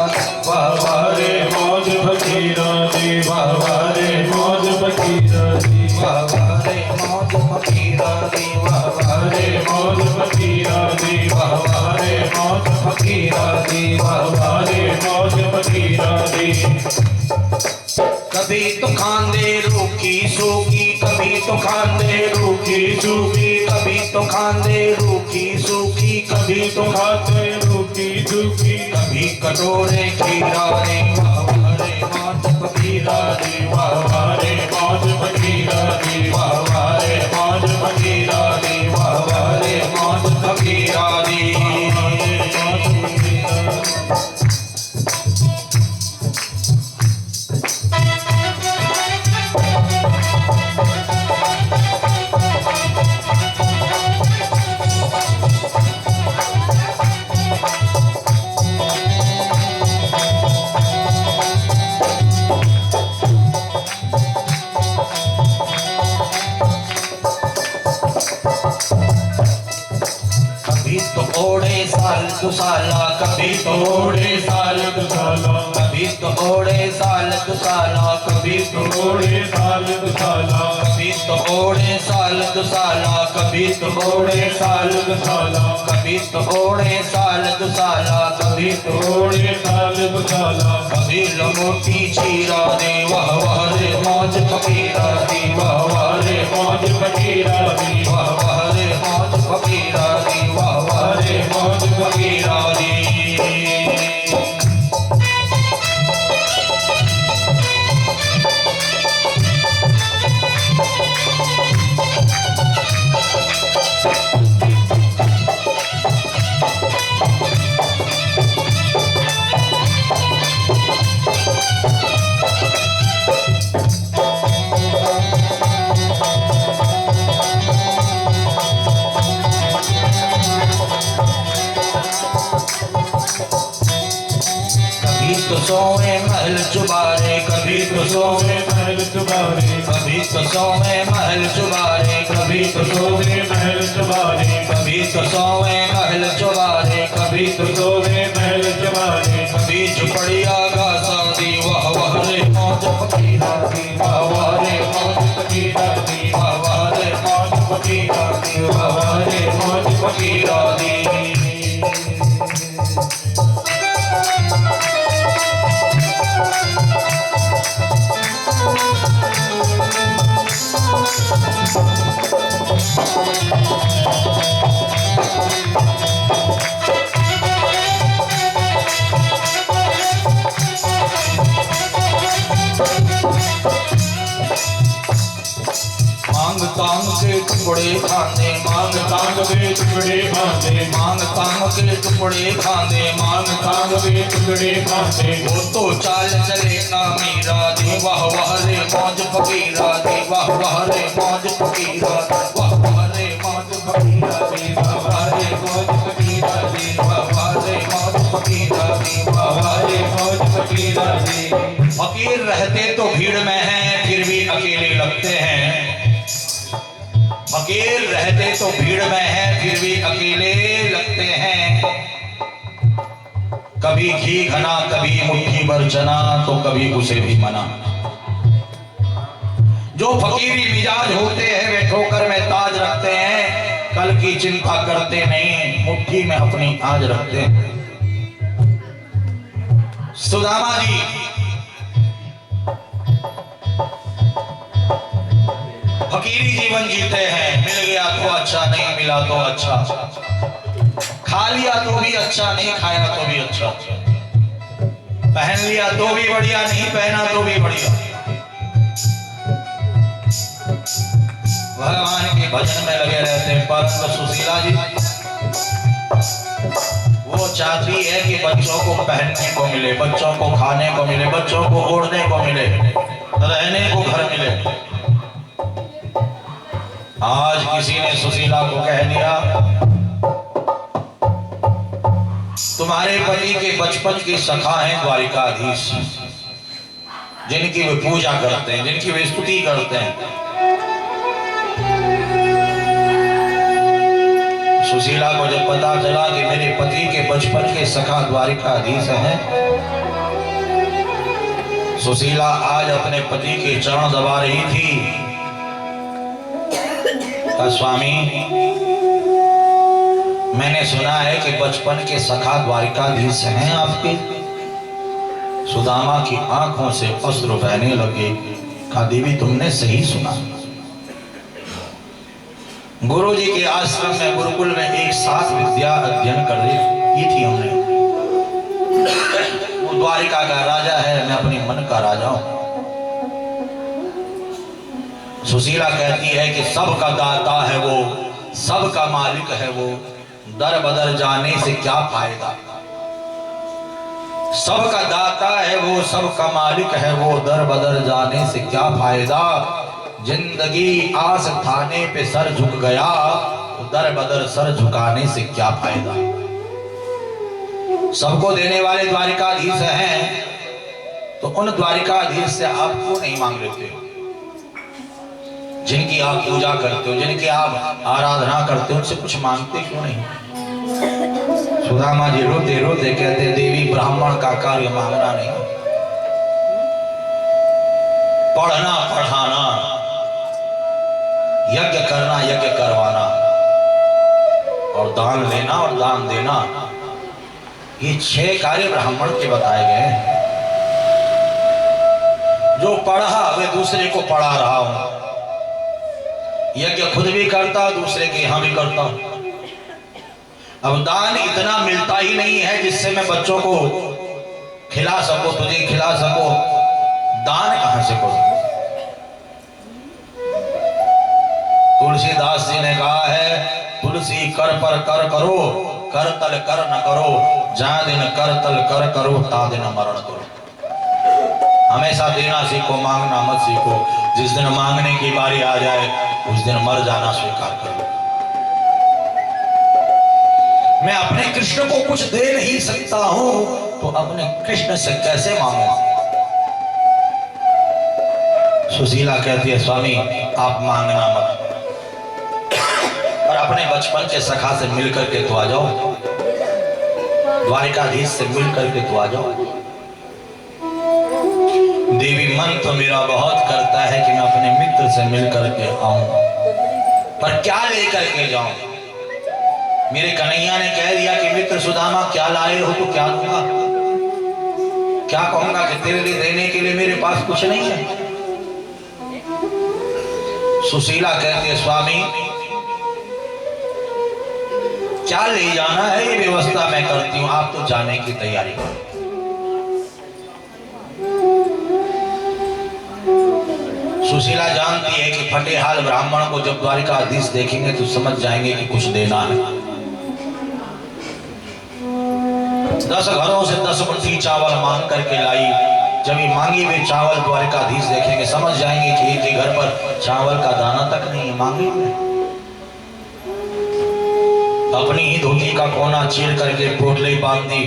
वाह वाह रे मौज फकीरा दी, वाह वाह रे मौज फकीरा दी, वाह वाह रे मौज फकीरा दी, वाह वाह रे मौज फकीरा दी, वाह वाह रे मौज फकीरा दी, वाह वाह रे मौज फकीरा दी। कभी तो खांदे रूखी सूखी, कभी तो खांदे रूखी सूखी, कभी तो खांदे रूखी सूखी, कभी तो खाते रूखी सूखी, कभी कटोरे खीरा रे, वाह वाह रे मौज फकीरा दी, वाह वाह रे मौज फकीरा दी, वाह वाह रे मौज फकीरा दी, वाह वाह रे मौज फकीरा दी। कभी तो ओढ़े साल दुसाला, कभी तो ओढ़े साल दुसाला, कभी तो ओढ़े साल दुसाला, कभी तो ओढ़े साल दुसाला, कभी तो ओढ़े साल दुसाला, कभी तो ओढ़े साल दुसाला, कभी तो ओढ़े साल दुसाला, कभी तो ओढ़े साल दुसाला, कभी लंगोटी चीरा दे, वाह वाह रे मौज फकीरा दी, वाह वाह रे मौज फकीरा दी, वाह वाह रे मौज फकीरा दी, वाह वाह रे मौज फकीरा दी। कभी तो सोए महल चुबारे, कभी तो सोए महल चुबारे, कभी तो सोए महल चुबारे, कभी तो सोए महल चुबारे, कभी तो सोए महल चुबारे, कभी तो सोए महल चुबारे, कभी झुपड़िया गासा दी, वाह वाह रे मौज फकीरा दी, वाह वाह रे मौज फकीरा दी, वाह वाह रे मौज फकीरा दी, वाह वाह रे मौज फकीरा दी। मांग तांग के टुकड़े खाने, मांग तांग तांग के टुकड़े खाते, मांग तांग के टुकड़े खाने, मांग तांग के टुकड़े खाते, वो तो चाल चले ना मीरा दी, वाह वाह रे मौज फकीरा दी, वाह वाह रे मौज फकीरा दी, वाह वाह रे मौज फकीरा दी, वाह वाह रे मौज फकीरा दी, वाह वाह रे मौज फकीरा दी, वाह वाह रे मौज फकीरा दी। फकीर रहते तो भीड़ में हैं, फिर भी अकेले लगते हैं। फकीर रहते तो भीड़ में हैं, फिर भी अकेले लगते हैं। कभी घी घना, कभी मुट्ठी भर चना, तो कभी उसे भी मना। जो फकीरी मिजाज होते हैं वे ठोकर में ताज रखते हैं, कल की चिंता करते नहीं, मुट्ठी में अपनी आज रखते हैं। सुदामा जी फकीरी जीवन जीते हैं, मिल गया तो अच्छा, नहीं मिला तो अच्छा, खा लिया तो भी अच्छा, नहीं खाया तो भी अच्छा, पहन लिया तो भी बढ़िया, नहीं पहना तो भी बढ़िया। भगवान के भजन में लगे रहते हैं। परंतु सुशीला जी वो चाहती है कि बच्चों को पहनने को मिले, बच्चों को खाने को मिले, बच्चों को ओढ़ने को मिले, रहने को घर मिले। आज किसी ने सुशीला को कह दिया तुम्हारे पति के बचपन की सखा हैं द्वारिकाधीश, जिनकी वे पूजा करते हैं, जिनकी वे स्तुति करते हैं। सुशीला को जब पता चला कि मेरे पति के बचपन के सखा द्वारिकाधीश हैं, सुशीला आज अपने पति के चरण दबा रही थी। स्वामी, मैंने सुना है कि बचपन के सखा द्वारिकाधीश हैं आपके। सुदामा की आंखों से अश्रु बहने लगे। कहा देवी तुमने सही सुना। गुरु जी के आश्रम में गुरुकुल में एक साथ विद्या अध्ययन कर रही थी हमने। वो द्वारिका का राजा है, मैं अपने मन का राजा हूं। सुशीला कहती है कि सबका दाता है वो, सबका मालिक है वो, दर बदर जाने से क्या फायदा। सबका दाता है वो, सबका मालिक है वो, दर बदर जाने से क्या फायदा। जिंदगी आस थाने पे सर झुक गया, तो दर बदर सर झुकाने से क्या फायदा। सबको देने वाले द्वारिकाधीश हैं, तो उन द्वारिकाधीश से आप क्यों नहीं मांग लेते हो? जिनकी आप पूजा करते हो, जिनकी आप आराधना करते हो, उनसे कुछ मांगते क्यों नहीं? सुदामा जी रोते रोते कहते देवी ब्राह्मण का कार्य मांगना नहीं, पढ़ना पढ़ाना, यज्ञ करना यज्ञ करवाना, और दान लेना और दान देना, ये 6 कार्य ब्राह्मण के बताए गए हैं। जो पढ़ा वे दूसरे को पढ़ा रहा हूं, यज्ञ खुद भी करता, दूसरे के यहां भी करता। अब दान इतना मिलता ही नहीं है जिससे मैं बच्चों को खिला सकूं, तुझे खिला सकूं। दान कहां से करूं? तुलसीदास जी ने कहा है, तुलसी कर पर कर करो, कर तल कर न करो, जा दिन कर तल कर करो, ता दिन मरण करो। हमेशा देना सीखो, मांगना मत सीखो। जिस दिन मांगने की बारी आ जाए उस दिन मर जाना स्वीकार करो। मैं अपने कृष्ण को कुछ दे नहीं सकता हूं, तो अपने कृष्ण से कैसे मांगू? सुशीला कहती है स्वामी आप मांगना मत, और अपने बचपन के सखा से मिलकर के तो आ जाओ, द्वारिकाधीश से मिलकर के तो आ जाओ। देवी मन तो मेरा बहुत करता है कि मैं अपने मित्र से मिलकर के आऊं, पर क्या लेकर के जाऊं? मेरे कन्हैया ने कह दिया कि मित्र सुदामा क्या लाए हो, तो क्या दूंगा? क्या कहूंगा कि तेरे लिए देने के लिए मेरे पास कुछ नहीं है? सुशीला कहती है स्वामी क्या ले जाना है ये व्यवस्था मैं करती हूं, आप तो जाने की तैयारी करो। सुशीला जानती है कि फटेहाल ब्राह्मण को जब द्वारिकाधीश देखेंगे तो समझ जाएंगे कि कुछ देना है। 10 घरों से 10 मुट्ठी चावल मांग करके लाई। जब ये मांगी हुए चावल द्वारिकाधीश देखेंगे समझ जाएंगे कि एक ही घर पर चावल का दाना तक नहीं है, मांगी हुए। अपनी ही धोती का कोना चीर करके पोटली बांध दी,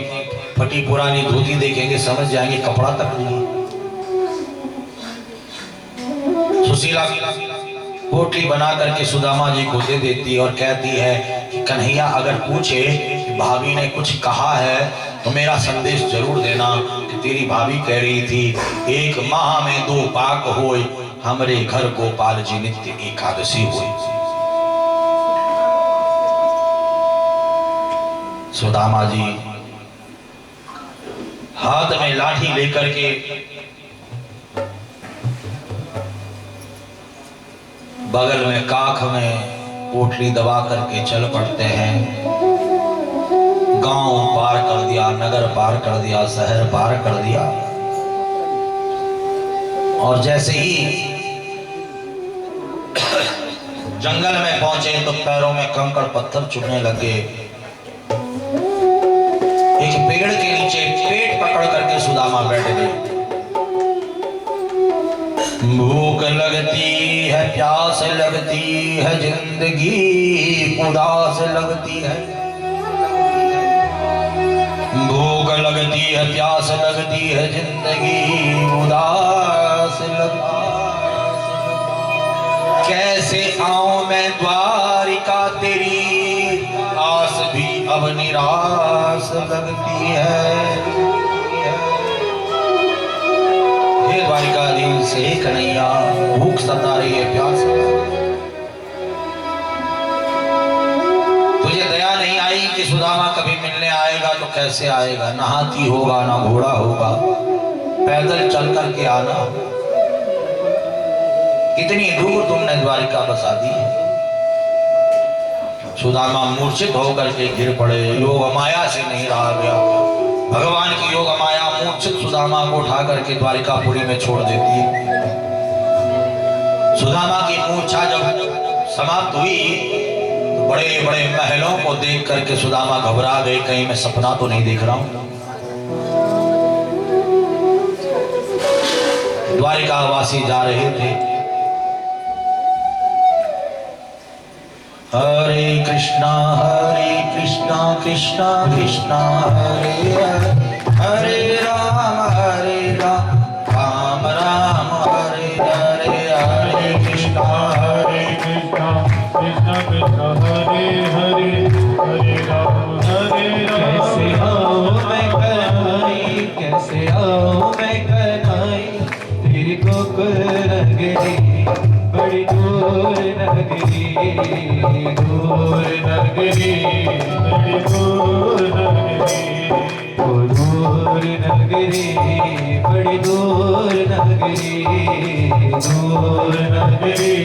फटी पुरानी धोती देखेंगे समझ जाएंगे कपड़ा तक नहीं है। सुशीला पोटली बना करके सुदामा जी को दे देती और कहती है कि कन्हैया अगर पूछे कि भाभी ने कुछ कहा है तो मेरा संदेश जरूर देना कि तेरी भाभी कह रही थी 1 माह में 2 पाक होए, हमरे घर गोपाल जी नित्य एकादशी हुई। सुदामा जी हाथ में लाठी लेकर के बगल में काख में पोटली दबा करके चल पड़ते हैं। गांव पार कर दिया, नगर पार कर दिया, शहर पार कर दिया, और जैसे ही जंगल में पहुंचे तो पैरों में कंकड़ पत्थर चुभने लगे। एक पेड़ के नीचे पेट पकड़ करके सुदामा बैठ गए। भूख लगती है, प्यास लगती है, जिंदगी उदास लगती है। लगती है प्यास, लगती है जिंदगी उदास लगती। कैसे आऊं मैं द्वारिका, तेरी आस भी अब निराश लगती है। हे द्वारिकाधीश से कन्हैया, भूख सता रही है, प्यास। तुझे दया नहीं आई कि सुदामा कभी मिलने आएगा तो कैसे आएगा? ना हाथी होगा ना घोड़ा होगा, पैदल चल करके आना। कितनी दूर तुमने द्वारिका बसा दी। सुदामा मूर्छित होकर के गिर पड़े। योग माया से नहीं रहा गया। भगवान की योग माया मूर्छित सुदामा को उठा करके द्वारिकापुरी में छोड़ देती है। सुदामा की मूर्छा जब समाप्त हुई तो बड़े बड़े महलों को देख करके सुदामा घबरा गए, कहीं मैं सपना तो नहीं देख रहा हूं। द्वारिकावासी जा रहे थे। हरे कृष्णा कृष्णा कृष्णा हरे हरे, हरे राम राम राम हरे हरे, हरे कृष्णा कृष्णा कृष्णा हरे हरे, हरे राम कैसे आऊं मैं कन्हई, कैसे आऊं मैं कन्हई, तेरी गोकुल नगरी बड़ी दूर नगरी, दूर नगरी, बड़ी दूर नगरी, ओ दूर नगरी, बड़ी दूर नगरी, दूर नगरी,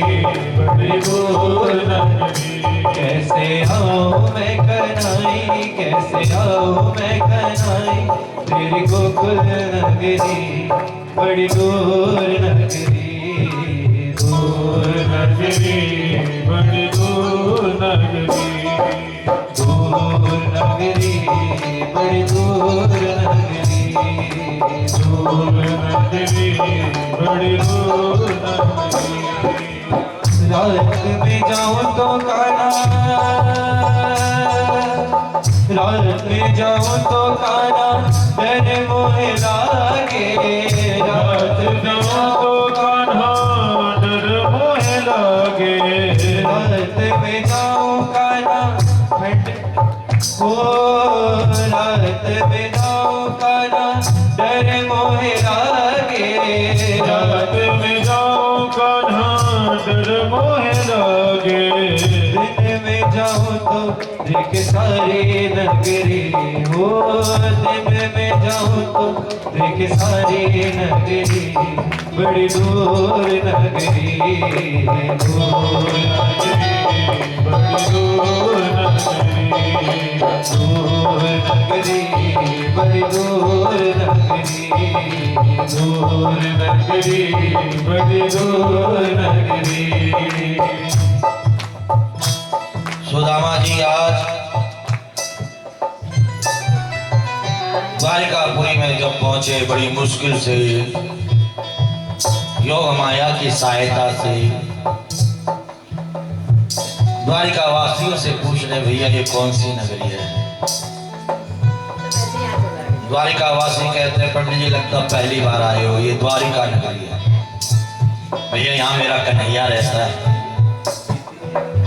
बड़ी दूर नगरी। कैसे आऊं मैं कन्हई, कैसे आऊं मैं कन्हई, तेरी गोकुल नगरी बड़ी दूर नगरी, दूर नगरी, बड़ी दूर नगरी, दूर नगरी, बड़ी दूर नगरी, दूर नगरी, बड़ी दूर नगरी। रात में जाऊं तो काना, रात में जाऊं तो काना डर मोहे लागे, रात जाऊं तो कान्हा डर मोहे लागे, रात में जाऊं काना ठंड हो, रात में जाऊं काना डर मोहे लागे, रात में जाऊं कान्हा डर मोहे लागे, दिन में जाऊं तो देख सारी नगरी हो, दिन में जाऊं तो देख सारी नगरी बड़ी दूर नगरी, दूर नगरी, बड़ी दूर नगरी, दूर नगरी, बड़ी दूर नगरी, दूर नगरी, बड़ी दूर नगरी। सुदामा जी आज द्वारिकापुरी में जब पहुंचे, बड़ी मुश्किल से योग माया की सहायता से द्वारिका वासियों से पूछ रहे, भैया ये कौन सी नगरी है? द्वारिका वासी कहते हैं, पंडित जी लगता पहली बार आए हो, ये द्वारिका नगरी है। भैया यहाँ मेरा कन्हैया रहता है,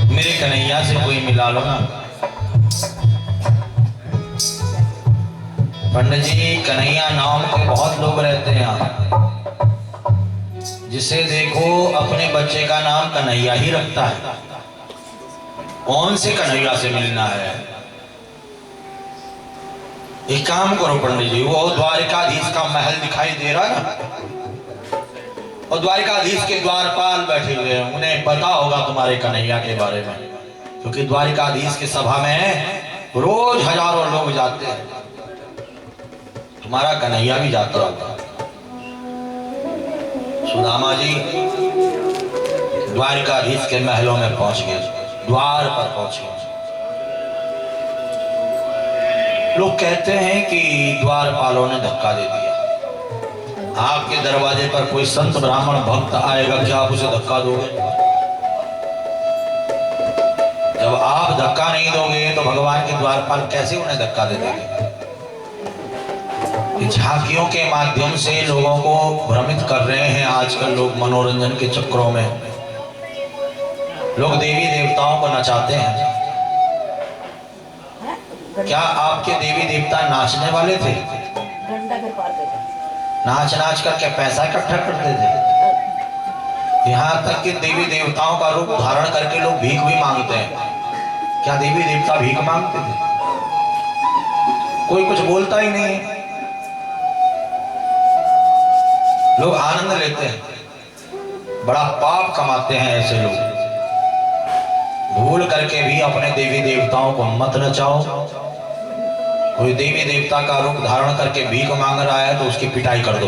मेरे कन्हैया से कोई मिला लो ना। पंडित जी कन्हैया नाम के बहुत लोग रहते हैं यहाँ, जिसे देखो अपने बच्चे का नाम कन्हैया ही रखता है। कौन से कन्हैया से मिलना है? एक काम करो पंडित जी, वो द्वारिकाधीश का महल दिखाई दे रहा है ना, और द्वारिकाधीश के द्वारपाल बैठे हुए हैं, उन्हें पता होगा तुम्हारे कन्हैया के बारे में, क्योंकि द्वारिकाधीश की सभा में रोज हजारों लोग जाते हैं, तुम्हारा कन्हैया भी जाता रहता। सुदामा जी द्वारिकाधीश के महलों में पहुंच गए, द्वार पर पहुंचे। लोग कहते हैं कि द्वारपालों ने धक्का दे दिया। आपके दरवाजे पर कोई संत ब्राह्मण भक्त आएगा, क्या आप उसे धक्का दोगे? जब आप धक्का नहीं दोगे तो भगवान के द्वारपाल कैसे उन्हें धक्का दे देंगे? झांकियों के माध्यम से लोगों को भ्रमित कर रहे हैं। आजकल लोग मनोरंजन के चक्करों में लोग देवी देवताओं को नचाते हैं। क्या आपके देवी देवता नाचने वाले थे? नाच नाच करके पैसा इकट्ठा करते थे। यहाँ तक कि देवी देवताओं का रूप धारण करके लोग भीख भी मांगते हैं। क्या देवी देवता भीख मांगते थे? कोई कुछ बोलता ही नहीं है, लोग आनंद लेते हैं। बड़ा पाप कमाते हैं ऐसे लोग। भूल करके भी अपने देवी देवताओं को मत नचाओ। कोई देवी देवता का रूप धारण करके भीख मांग रहा है तो उसकी पिटाई कर दो।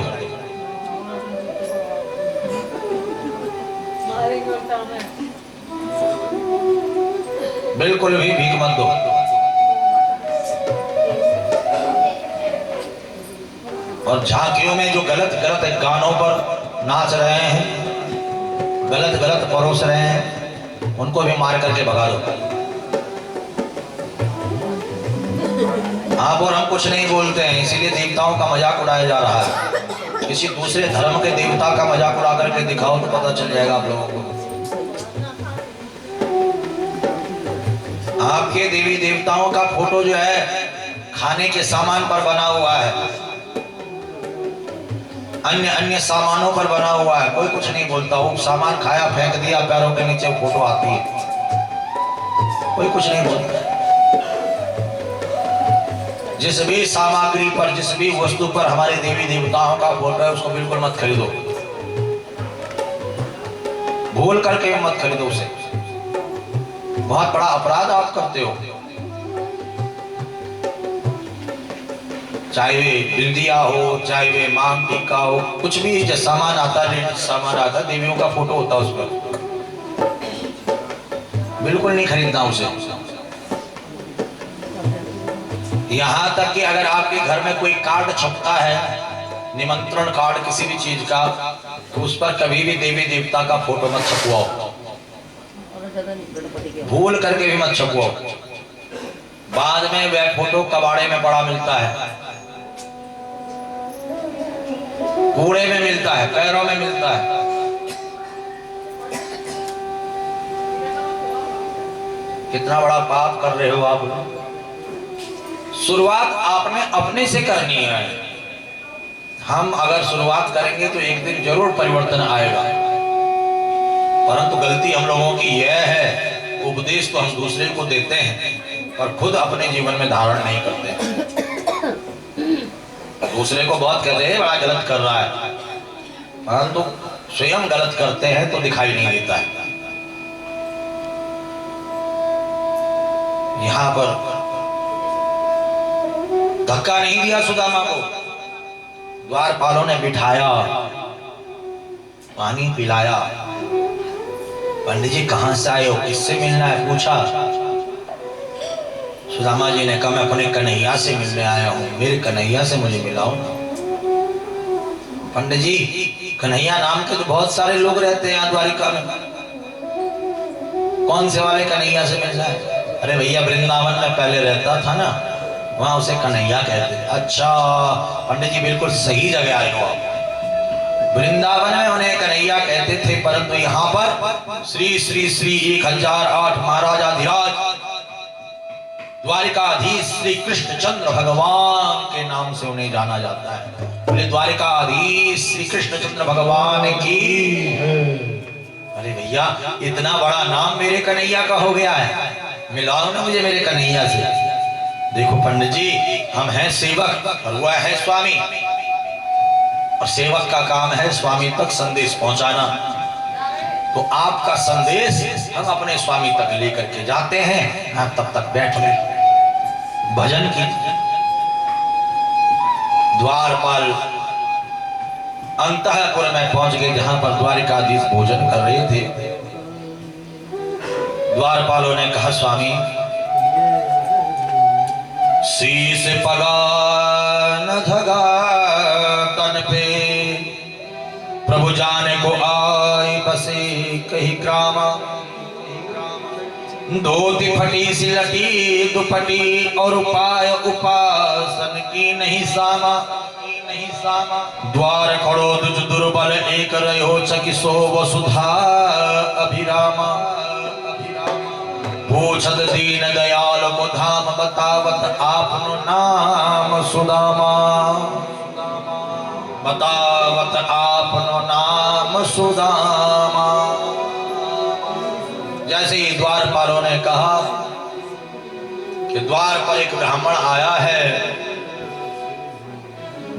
बिल्कुल भी भीख मत दो। और झांकियों में जो गलत गलत गानों पर नाच रहे हैं, गलत गलत परोस रहे हैं, उनको भी मार करके भगा दो। आप और हम कुछ नहीं बोलते हैं, इसीलिए देवताओं का मजाक उड़ाया जा रहा है। किसी दूसरे धर्म के देवता का मजाक उड़ा करके दिखाओ तो पता चल जाएगा आप लोगों को। आपके देवी देवताओं का फोटो जो है खाने के सामान पर बना हुआ है, अन्य अन्य सामानों पर बना हुआ है, कोई कुछ नहीं बोलता। वो सामान खाया फेंक दिया, पैरों के नीचे फोटो आती है, कोई कुछ नहीं बोलता। जिस भी सामग्री पर, जिस भी वस्तु पर हमारे देवी देवताओं का फोटो है उसको बिल्कुल मत खरीदो। भूल करके भी मत खरीदो उसे। बहुत बड़ा अपराध आप करते हो। चाहे वे बिंदिया हो, चाहे वे मांग टीका हो, कुछ भी जो सामान आता है, सामान आता है, देवियों का फोटो होता है उस पर, बिल्कुल नहीं खरीदना उसे। यहाँ तक कि अगर आपके घर में कोई कार्ड छपता है, निमंत्रण कार्ड किसी भी चीज का, तो उस पर कभी भी देवी देवता का फोटो मत छपवाओ। भूल करके भी मत छपवाओ। बाद में वह फोटो कबाड़े में पड़ा मिलता है, कूड़े में मिलता है, पैरों में मिलता है। कितना बड़ा पाप कर रहे हो आप। शुरुआत आपने अपने से करनी है। हम अगर शुरुआत करेंगे तो एक दिन जरूर परिवर्तन आएगा, परंतु गलती हम लोगों की यह है, उपदेश तो हम दूसरे को देते हैं पर खुद अपने जीवन में धारण नहीं करते। दूसरे को बहुत कहते हैं बड़ा गलत कर रहा है, परंतु स्वयं गलत करते हैं तो दिखाई नहीं देता है। यहां पर धक्का नहीं दिया सुदामा को, द्वारपालों ने बिठाया, पानी पिलाया। पंडित जी कहां से आए हो, किससे मिलना है, पूछा। सुदामा जी ने कहा मैं अपने कन्हैया से मिलने आया हूं, मेरे कन्हैया से मुझे मिलाओ। पंडित जी कन्हैया नाम के तो बहुत सारे लोग रहते हैं यहाँ द्वारिका में, कौन से वाले कन्हैया से मिलना है? अरे भैया वृंदावन में पहले रहता था ना, वहां उसे कन्हैया कहते हैं। अच्छा पंडित जी बिल्कुल सही जगह आए हो आप। वृंदावन में उन्हें कन्हैया कहते थे, परंतु यहाँ पर श्री श्री श्री 1008 महाराजाधिराज द्वारिकाधीश श्री कृष्णचंद्र भगवान के नाम से उन्हें जाना जाता है। बोले द्वारिकाधीश श्री कृष्णचंद्र भगवान की। अरे भैया इतना बड़ा नाम मेरे कन्हैया का हो गया है, मिलाओ ना मुझे मेरे कन्हैया से। देखो पंडित जी हम हैं सेवक और वह है स्वामी, और सेवक का काम है स्वामी तक संदेश पहुंचाना। तो आपका संदेश हम अपने स्वामी तक लेकर के जाते हैं। आप तब तक बैठ गए भजन की। द्वारपाल अंतःपुर में पहुंच गए जहां पर द्वारिकाधीश भोजन कर रहे थे। द्वारपालों ने कहा स्वामी शीश पगा न धगा तन पे, प्रभु जाने को आए बसे कही ग्रामा। धोती फटी सिलटी दुपटी और उपाय उपासन की नहीं सामा। नहीं सामा। द्वार खड़ो दुज दुर्बल एक रहो चकिसो वसुधा अभिरामा। पूछत दीन दयाल को धाम बतावत आपनो नाम सुदामा। बतावत आपनो नाम सुदामा। जैसे ही द्वारपालों ने कहा कि द्वार पर एक ब्राह्मण आया है,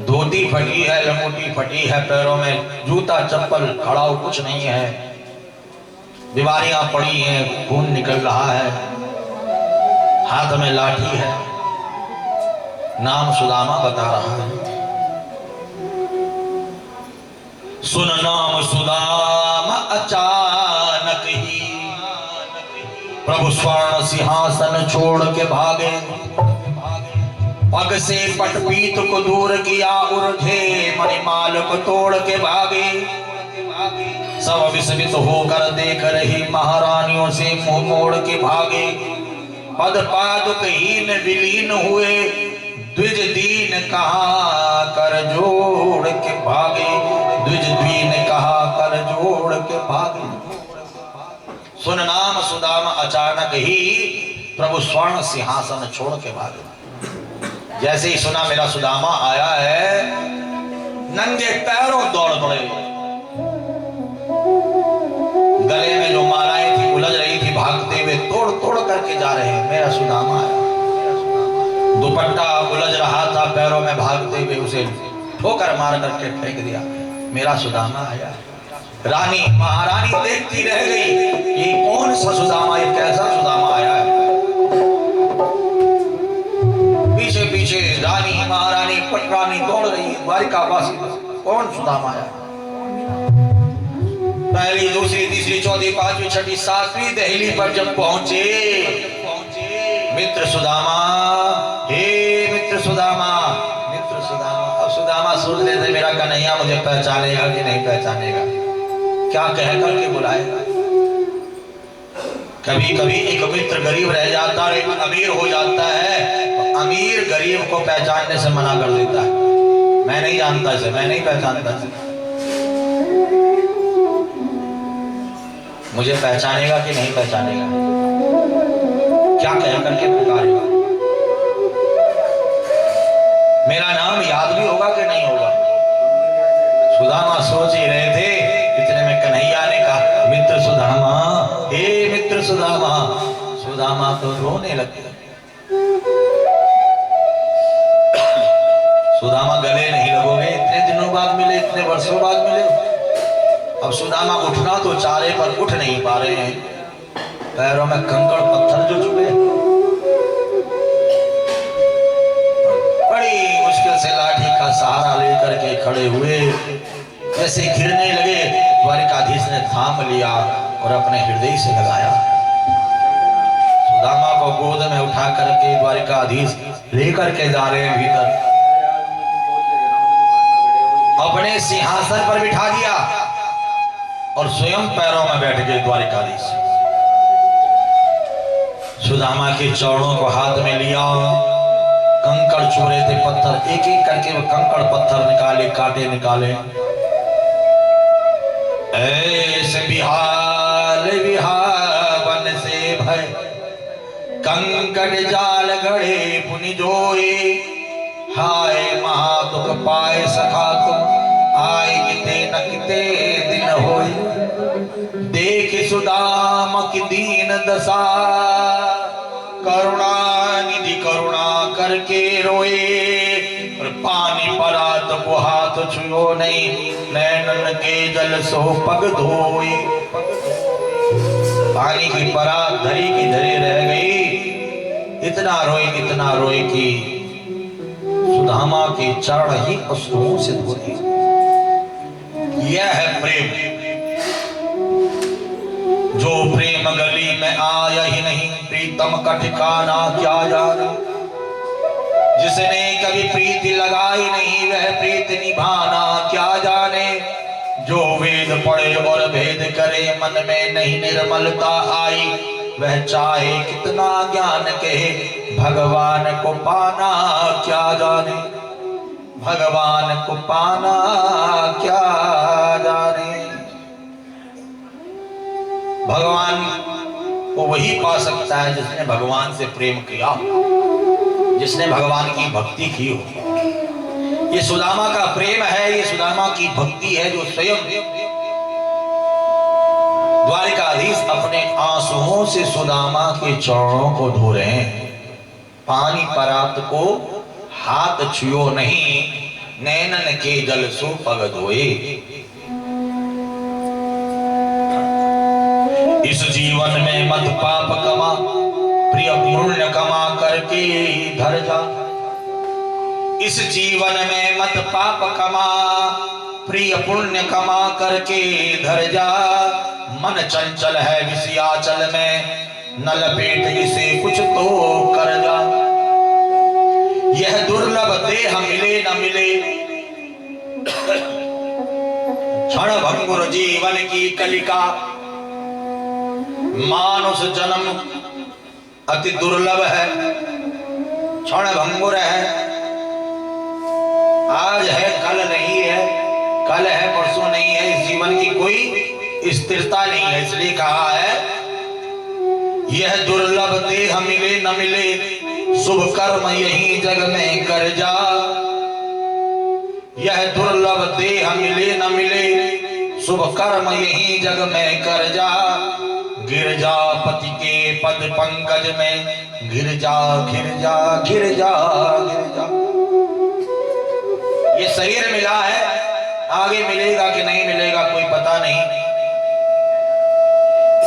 धोती फटी है, लंगोटी फटी है, पैरों में जूता चप्पल खड़ाऊ कुछ नहीं है, बीमारियां पड़ी हैं, खून निकल रहा है, हाथ में लाठी है, नाम सुदामा बता रहा है। सुन नाम सुदामा अचानक ही प्रभु स्वर्ण सिंहासन छोड़ के भागे। पग से पटपीत को दूर किया, उर्धे मणिमाल को तोड़ के भागे। सब विस्मित होकर देख रही महारानियों से मुंह मोड़ के भागे। पद पादुकहीन विलीन हुए, द्विज दीन कहा कर जोड़ के भागे। द्विज दीन कहा कर जोड़ के भागे। सुन नाम सुदामा अचानक ही प्रभु स्वर्ण सिंहासन छोड़ के भागे। जैसे ही सुना मेरा सुदामा आया है, नंगे पैरों दौड़ पड़े। गले में जो मालाएं थी उलझ रही थी, भागते हुए तोड़ तोड़ करके जा रहे हैं। मेरा सुदामा आया। दुपट्टा उलझ रहा था, पैरों में भागते हुए उसे ठोकर मार करके फेंक दिया। मेरा सुदामा आया। रानी महारानी देखती रह गई, ये कौन सा सुदामा, ये कैसा सुदामा आया है। पीछे पीछे रानी महारानी पटरानी दौड़ रही है, द्वारिकावासी कौन सुदामा आया। पहली दूसरी तीसरी चौथी पांचवी छठी सातवीं दहली पर जब पहुंचे, मित्र सुदामा, हे मित्र सुदामा, मित्र सुदामा। अब सुदामा सोच लेते मेरा कन्हैया मुझे पहचानेगा कि नहीं पहचानेगा, क्या कह करके बुलाएगा। कभी कभी एक मित्र गरीब रह जाता है, एक अमीर हो जाता है, तो अमीर गरीब को पहचानने से मना कर देता है। मैं नहीं जानता इसे, मैं नहीं पहचानता इसे, मुझे पहचानेगा कि नहीं पहचानेगा, क्या कह करके पुकारेगा, मेरा नाम याद भी होगा कि नहीं होगा। सुदामा सोच ही रहे थे, इतने में कन्हैया ने कहा, मित्र सुदामा, हे मित्र सुदामा। सुदामा तो रोने लगे। सुदामा गले नहीं लगोगे, इतने दिनों बाद मिले, इतने वर्षों बाद मिले। अब सुदामा उठना तो चारे पर उठ नहीं पा रहे हैं, पैरों में कंकड़ पत्थर जो चुभे। बड़ी मुश्किल से लाठी का सहारा लेकर के खड़े हुए, जैसे गिरने लगे, द्वारिकाधीश ने थाम लिया और अपने हृदय से लगाया। सुदामा को गोद में उठा करके द्वारिकाधीश लेकर के जा रहे हैं भीतर, अपने सिंहासन पर बिठा दिया और स्वयं पैरों में बैठ गए द्वारिकाधीश। सुदामा के चरणों को हाथ में लिया, कंकड़ चूरे थे पत्थर, एक एक करके वो कंकड़ पत्थर निकाले, कांटे निकाले। ऐसे बिहाल बिहावन से भय, कंकड़ जाल गढ़े पुनि जोए। हाय महादुख पाए सखा तुम, आए किते न किते दिन होए। देख सुदाम की दीन दशा, करुणा निधि करुणा करके रोए। और पानी परा तो हाथ छुओ नहीं, नैनन के जल सो पग धोए। पानी की परा धरी की धरी रह गई। इतना रोए कि सुदामा के चरण ही अश्रुओं से धोए। यह है प्रेम, जो प्रेम गली में आया ही नहीं, प्रीतम का ठिकाना क्या जाने। जिसने कभी प्रीति लगाई नहीं, वह प्रीति निभाना क्या जाने। जो वेद पढ़े और भेद करे, मन में नहीं निर्मलता आई, वह चाहे कितना ज्ञान कहे, भगवान को पाना क्या जाने। भगवान को पाना क्या जाने। भगवान को वही पा सकता है जिसने भगवान से प्रेम किया, जिसने भगवान की भक्ति की हो। ये सुदामा का प्रेम है, ये सुदामा की भक्ति है जो स्वयं द्वारिकाधीश अपने आंसुओं से सुदामा के चरणों को धो रहे हैं। पानी परात को हाथ छुओ नहीं, नैनन के जल सो पग धोए। इस जीवन में मत पाप कमा, प्रिय पुण्य कमा करके धर जा। इस जीवन में मत पाप कमा, प्रिय पुण्य कमा करके धर जा। मन चंचल है विषयाचल में, न लपेट इसे कुछ तो कर जा। यह दुर्लभ देह मिले न मिले, क्षण भंगुर जीवन की कलिका। मानुष जन्म अति दुर्लभ है, क्षण भंगुर है। आज है कल नहीं है, कल है परसों नहीं है। इस जीवन की कोई स्थिरता नहीं है, इसलिए कहा है यह दुर्लभ देह मिले न मिले, शुभ कर्म यही जग में कर जा। यह दुर्लभ देह मिले न मिले, शुभ कर्म यही जग में कर जा। गिर जा पति के पद पंकज में, गिर जा गिर जा गिर जा गिर जा। ये शरीर मिला है, आगे मिलेगा कि नहीं मिलेगा कोई पता नहीं।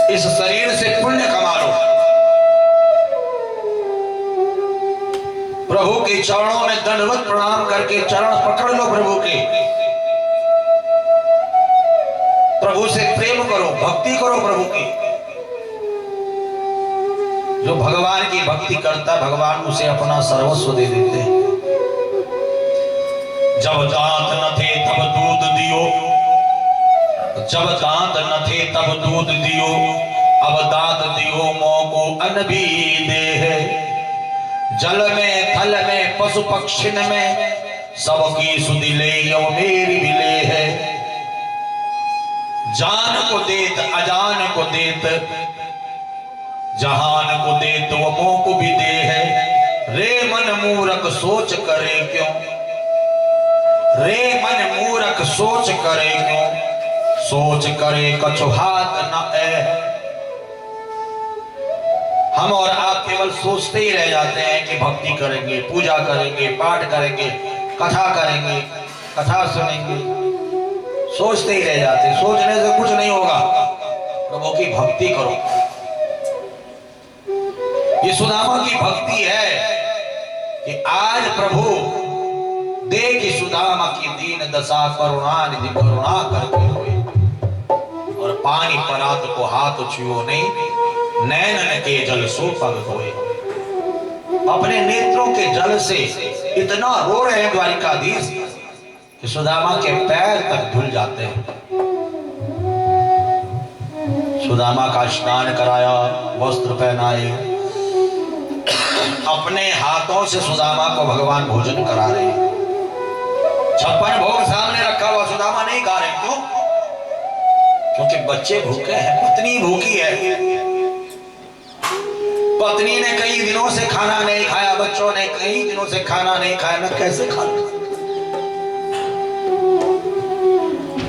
इस शरीर से पुण्य कमा लो, प्रभु के चरणों में दंडवत प्रणाम करके चरण पकड़ लो प्रभु के। प्रभु से प्रेम करो, भक्ति करो प्रभु की। जो भगवान की भक्ति करता है, भगवान उसे अपना सर्वस्व दे देते हैं। जब दांत न थे तब दूध दियो, जब दांत न थे तब दूध दियो, अब दांत दियो मों को अन्न भी दे है। जल में थल में पशु पक्षिन में, सबकी सुधि ले यो मेरी भी ले है। जान को देत अजान को देत, जहान को देत वो मों को भी दे है। रे मन मूरख सोच करे क्यों, रे मन मूरख सोच करे क्यों, सोच करे कछु हाथ न है। हम और आप केवल सोचते ही रह जाते हैं कि भक्ति करेंगे, पूजा करेंगे, पाठ करेंगे, कथा करेंगे, कथा सुनेंगे, सोचते ही रह जाते हैं। सोचने से कुछ नहीं होगा, प्रभु की भक्ति करो। ये सुदामा की भक्ति है कि आज प्रभु देख सुदामा की दीन दशा, करुणा निधि करुणा करके हुए। और पानी परात को हाथ छुओ नहीं, नैनन के जल सो पग धोए। अपने नेत्रों के जल से इतना रो रहे हैं द्वारिकाधीश कि सुदामा के पैर तक धुल जाते हैं। सुदामा का स्नान कराया, वस्त्र पहनाए, अपने हाथों से सुदामा को भगवान भोजन करा रहे हैं। 56 भोग सामने रखा हुआ, सुदामा नहीं खा रहे। क्यों? क्योंकि बच्चे भूखे हैं, पत्नी भूखी है। पत्नी ने कई दिनों से खाना नहीं खाया, बच्चों ने कई दिनों से खाना नहीं खाया, मैं कैसे खा लूं?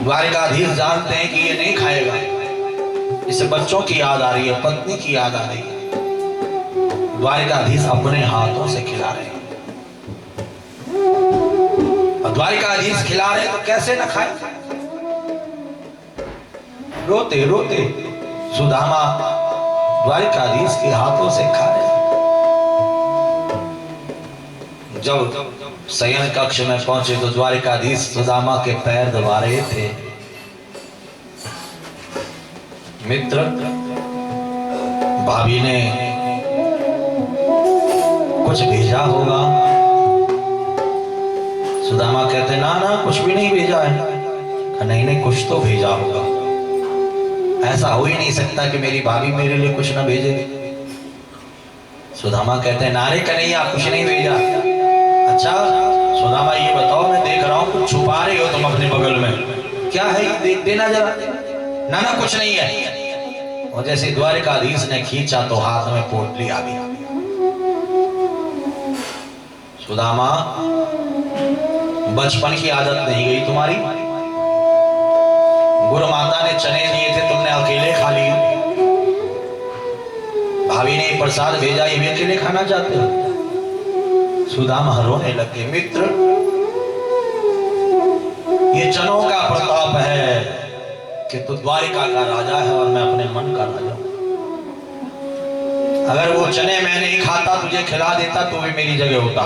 द्वारिकाधीश जानते हैं कि ये नहीं खाएगा, इसे बच्चों की याद आ रही है, पत्नी की याद आ रही है। द्वारिकाधीश अपने हाथों से खिला रहे हैं। द्वारिकाधीश खिला रहे तो कैसे न खाए? रोते रोते सुदामा द्वारिकाधीश के हाथों से खा रहे। जब शयन कक्ष में पहुंचे तो द्वारिकाधीश सुदामा के पैर दबा रहे थे। मित्र, भाभी ने कुछ भेजा होगा। सुदामा कहते ना ना कुछ भी नहीं भेजा है। नहीं नहीं कुछ तो भेजा होगा, ऐसा हो ही नहीं सकता कि मेरी भाभी मेरे लिए कुछ ना भेजे। सुदामा कहते हैं नारे कन्हैया कुछ नहीं भेजा। अच्छा सुदामा ये बताओ, मैं देख रहा हूं कुछ छुपा रहे हो तुम अपने बगल में, क्या है ये देना जरा। ना ना कुछ नहीं है। और जैसे द्वारिकाधीश ने खींचा तो हाथ में पोटली आ गई। सुदामा, बचपन की आदत नहीं गई तुम्हारी। गुरु माता ने चने दिए थे, तुमने अकेले खा लिए। भाभी ने प्रसाद भेजा, ये भी अकेले खाना चाहते हो। सुदामा रोने लगे। मित्र, ये चनों का प्रताप है कि तू द्वारिका का राजा है और मैं अपने मन का राजा हूं। अगर वो चने मैं नहीं खाता, तुझे खिला देता, तो भी मेरी जगह होता।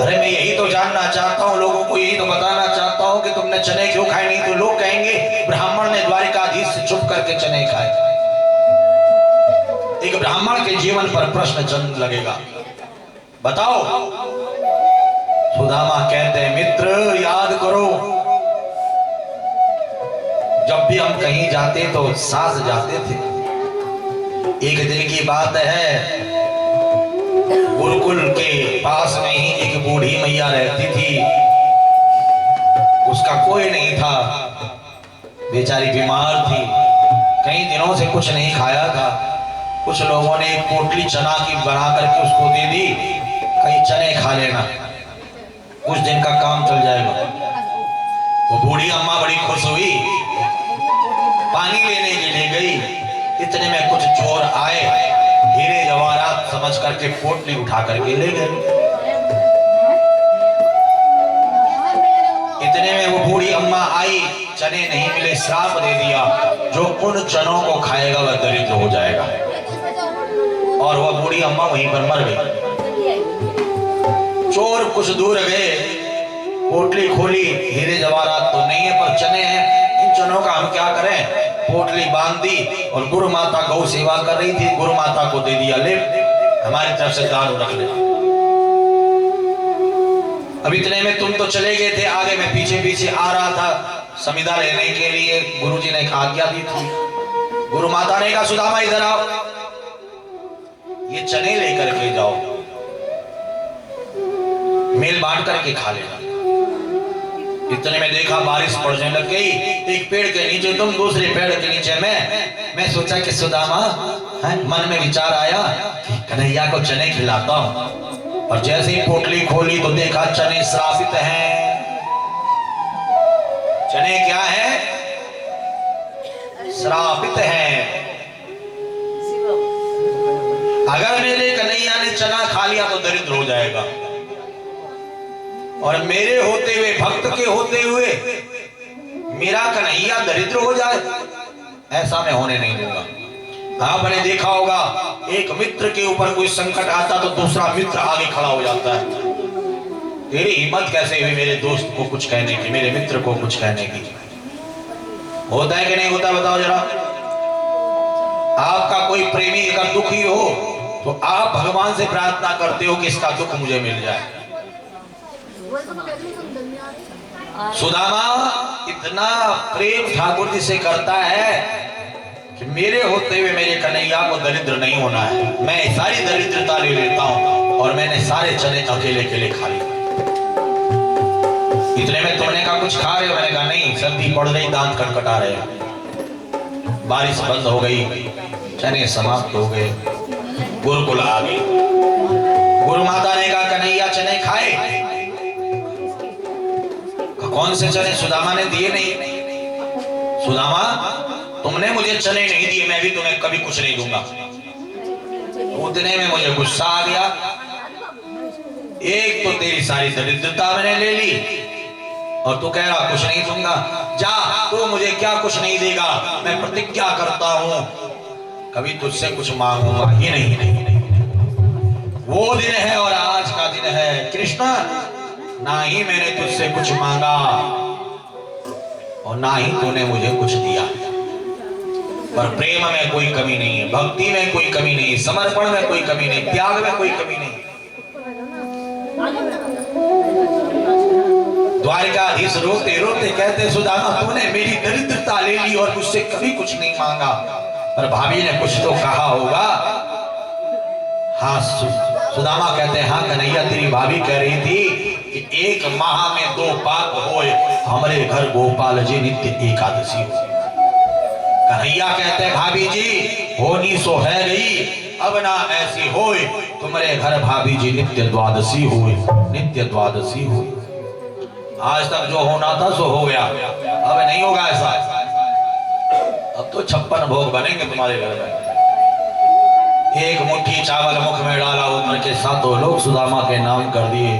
अरे मैं यही तो जानना चाहता हूं, लोगों को यही तो बताना चाहता हूं कि तुमने चने क्यों खाए। नहीं तो लोग कहेंगे ब्राह्मण ने द्वारिकाधीश से छुप करके चने खाए। एक ब्राह्मण के जीवन पर प्रश्न चिन्ह लगेगा। बताओ। सुदामा कहते हैं, मित्र याद करो, जब भी हम कहीं जाते तो साथ जाते थे। एक दिन की बात है, गुरुकुल के पास में ही एक बूढ़ी मैया रहती थी। उसका कोई नहीं था, बेचारी बीमार थी, कई दिनों से कुछ नहीं खाया था। कुछ लोगों ने एक पोटली चना की बना करके उसको दे दी, कई चने खा लेना, कुछ दिन का काम चल जाएगा। वो बूढ़ी अम्मा बड़ी खुश हुई, पानी लेने के लिए गई। इतने में कुछ चोर आए, हीरे जवाहरात समझ करके पोटली उठा करके ले गए। इतने में वो बूढ़ी अम्मा आई, चने नहीं मिले, श्राप दे दिया, जो उन चनों को खाएगा वह दरिद्र हो जाएगा। और वह बूढ़ी अम्मा वहीं पर मर गई। चोर कुछ दूर गए, पोटली खोली, हीरे जवाहरात तो नहीं है पर चने हैं। इन चनों का हम क्या करें। पोटली बांध दी और गुरु माता गौ सेवा कर रही थी, गुरु माता को दे दिया, ले हमारी तरफ से दान रख ले। अब इतने में तुम तो चले गए थे, आगे मैं पीछे पीछे आ रहा था समिधा लेने के लिए। गुरुजी ने आज्ञा दी थी। गुरु माता ने कहा, सुदामा इधर आओ, ये चने लेकर के जाओ, मेल बांट करके खा लेना। इतने में देखा बारिश पड़ने लग गई। एक पेड़ के नीचे तुम, दूसरे पेड़ के नीचे मैं सोचा कि सुदामा, मन में विचार आया कि कन्हैया को चने खिलाता हूं। और जैसे ही पोटली खोली तो देखा चने श्रापित हैं। चने क्या है? श्रापित हैं। अगर मेरे कन्हैया ने चना खा लिया तो दरिद्र हो जाएगा, और मेरे होते हुए, भक्त के होते हुए मेरा कन्हैया दरिद्र हो जाए, ऐसा मैं होने नहीं दूंगा। आपने देखा होगा, एक मित्र के ऊपर कोई संकट आता तो दूसरा मित्र आगे खड़ा हो जाता है। तेरी हिम्मत कैसे हुई मेरे दोस्त को कुछ कहने की, मेरे मित्र को कुछ कहने की? होता है कि नहीं होता, बताओ जरा। आपका कोई प्रेमी अगर दुखी हो तो आप भगवान से प्रार्थना करते हो कि इसका दुख मुझे मिल जाए। सुदामा इतना प्रेम ठाकुर जी से करता है कि मेरे होते हुए मेरे कन्हैया को दरिद्र नहीं होना है। मैं सारी दरिद्रता ले लेता हूं, और मैंने सारे चने अकेले अकेले खा लिए। इतने में तुमने कहा कुछ खा रहे हो? मैंने कहा नहीं, सर्दी पड़ रही, दांत खटखटा रहे। बारिश बंद हो गई, चने समाप्त हो गए, गुरुकुल आ गई। गुरु माता ने कहा कन्हैया चने खाए? कौन से चने? सुदामा ने दिए नहीं। सुदामा, तुमने मुझे चने नहीं दिए, मैं भी तुम्हें कभी कुछ नहीं दूंगा। उतने में मुझे गुस्सा आ गया। एक तो तेरी सारी दरिद्रता मैंने ले ली, और तू कह रहा कुछ नहीं दूंगा। जा, तू मुझे क्या कुछ नहीं देगा? मैं प्रतिज्ञा करता हूं कभी तुझसे कुछ मांगूंगा ही नहीं। वो दिन है और आज का दिन है कृष्ण, ना ही मैंने तुझसे कुछ मांगा और ना ही तूने मुझे कुछ दिया। पर प्रेम में कोई कमी नहीं है, भक्ति में कोई कमी नहीं, समर्पण में कोई कमी नहीं, त्याग में कोई कमी नहीं। द्वारिकाधीश रोते रोते कहते, सुदामा तूने मेरी दरिद्रता ले ली और मुझसे कभी कुछ नहीं मांगा। पर भाभी ने कुछ तो कहा होगा। हाँ सुदामा कहते हैं हाँ कन्हैया, तेरी भाभी कह रही थी कि 1 माह में 2 पाक होए, हमारे घर गोपाल जी नित्य एकादशी हो। कन्हैया कहते हैं भाभी जी होनी सो है गई, अब ना ऐसी होए, तुम्हारे घर भाभी जी नित्य द्वादशी होए, नित्य द्वादशी होए। आज तक जो होना था सो हो गया, अब नहीं होगा ऐसा। अब तो 56 भोग बनेंगे तुम्हारे घर में। एक मुट्ठी चावल मुख में डाला, ऊपर के 7 लोग सुदामा के नाम कर दिए।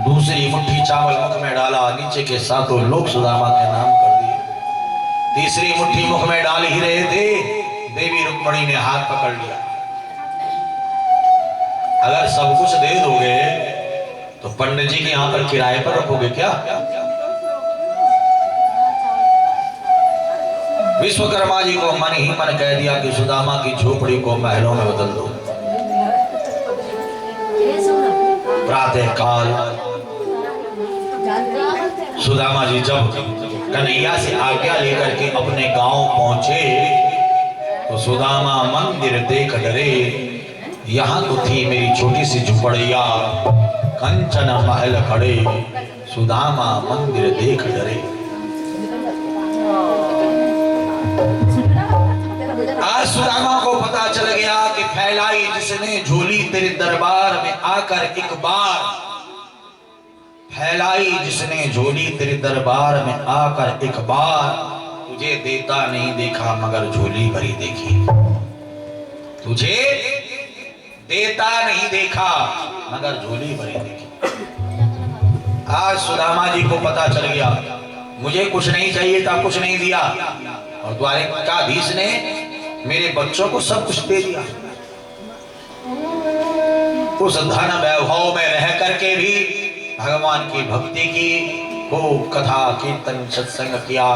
दूसरी मुट्ठी चावल मुख में डाला, नीचे के 7 लोग सुदामा के नाम कर दिए। तीसरी मुट्ठी मुख में डाल ही रहे थे, देवी रुक्मणी ने हाथ पकड़ लिया। अगर सब कुछ दे दोगे तो पंडित जी के यहां पर किराए पर रखोगे क्या? विश्वकर्मा जी को मन ही मन कह दिया कि सुदामा की झोपड़ी को महलों में बदल दो। प्रातः काल सुदामा जी जब कन्हैया से आज्ञा लेकर के अपने गांव पहुंचे तो सुदामा मंदिर देख डरे। यहाँ तो थी मेरी छोटी सी झुपड़िया, कंचन महल खड़े, सुदामा मंदिर देख डरे। आज सुदामा को पता चल गया कि फैलाई जिसने झोली तेरे दरबार में आकर एक बार, फैलाई जिसने झोली तेरे दरबार में आकर एक बार, तुझे देता नहीं देखा मगर झोली भरी देखी। तुझे देता नहीं देखा मगर झोली भरी देखी। आज सुदामा जी को पता चल गया मुझे कुछ नहीं चाहिए था, कुछ नहीं दिया, और द्वारिकाधीश ने मेरे बच्चों को सब कुछ दे दिया। उस धन वैभव में रह करके भी भगवान की भक्ति की, खूब कथा कीर्तन सत्संग किया,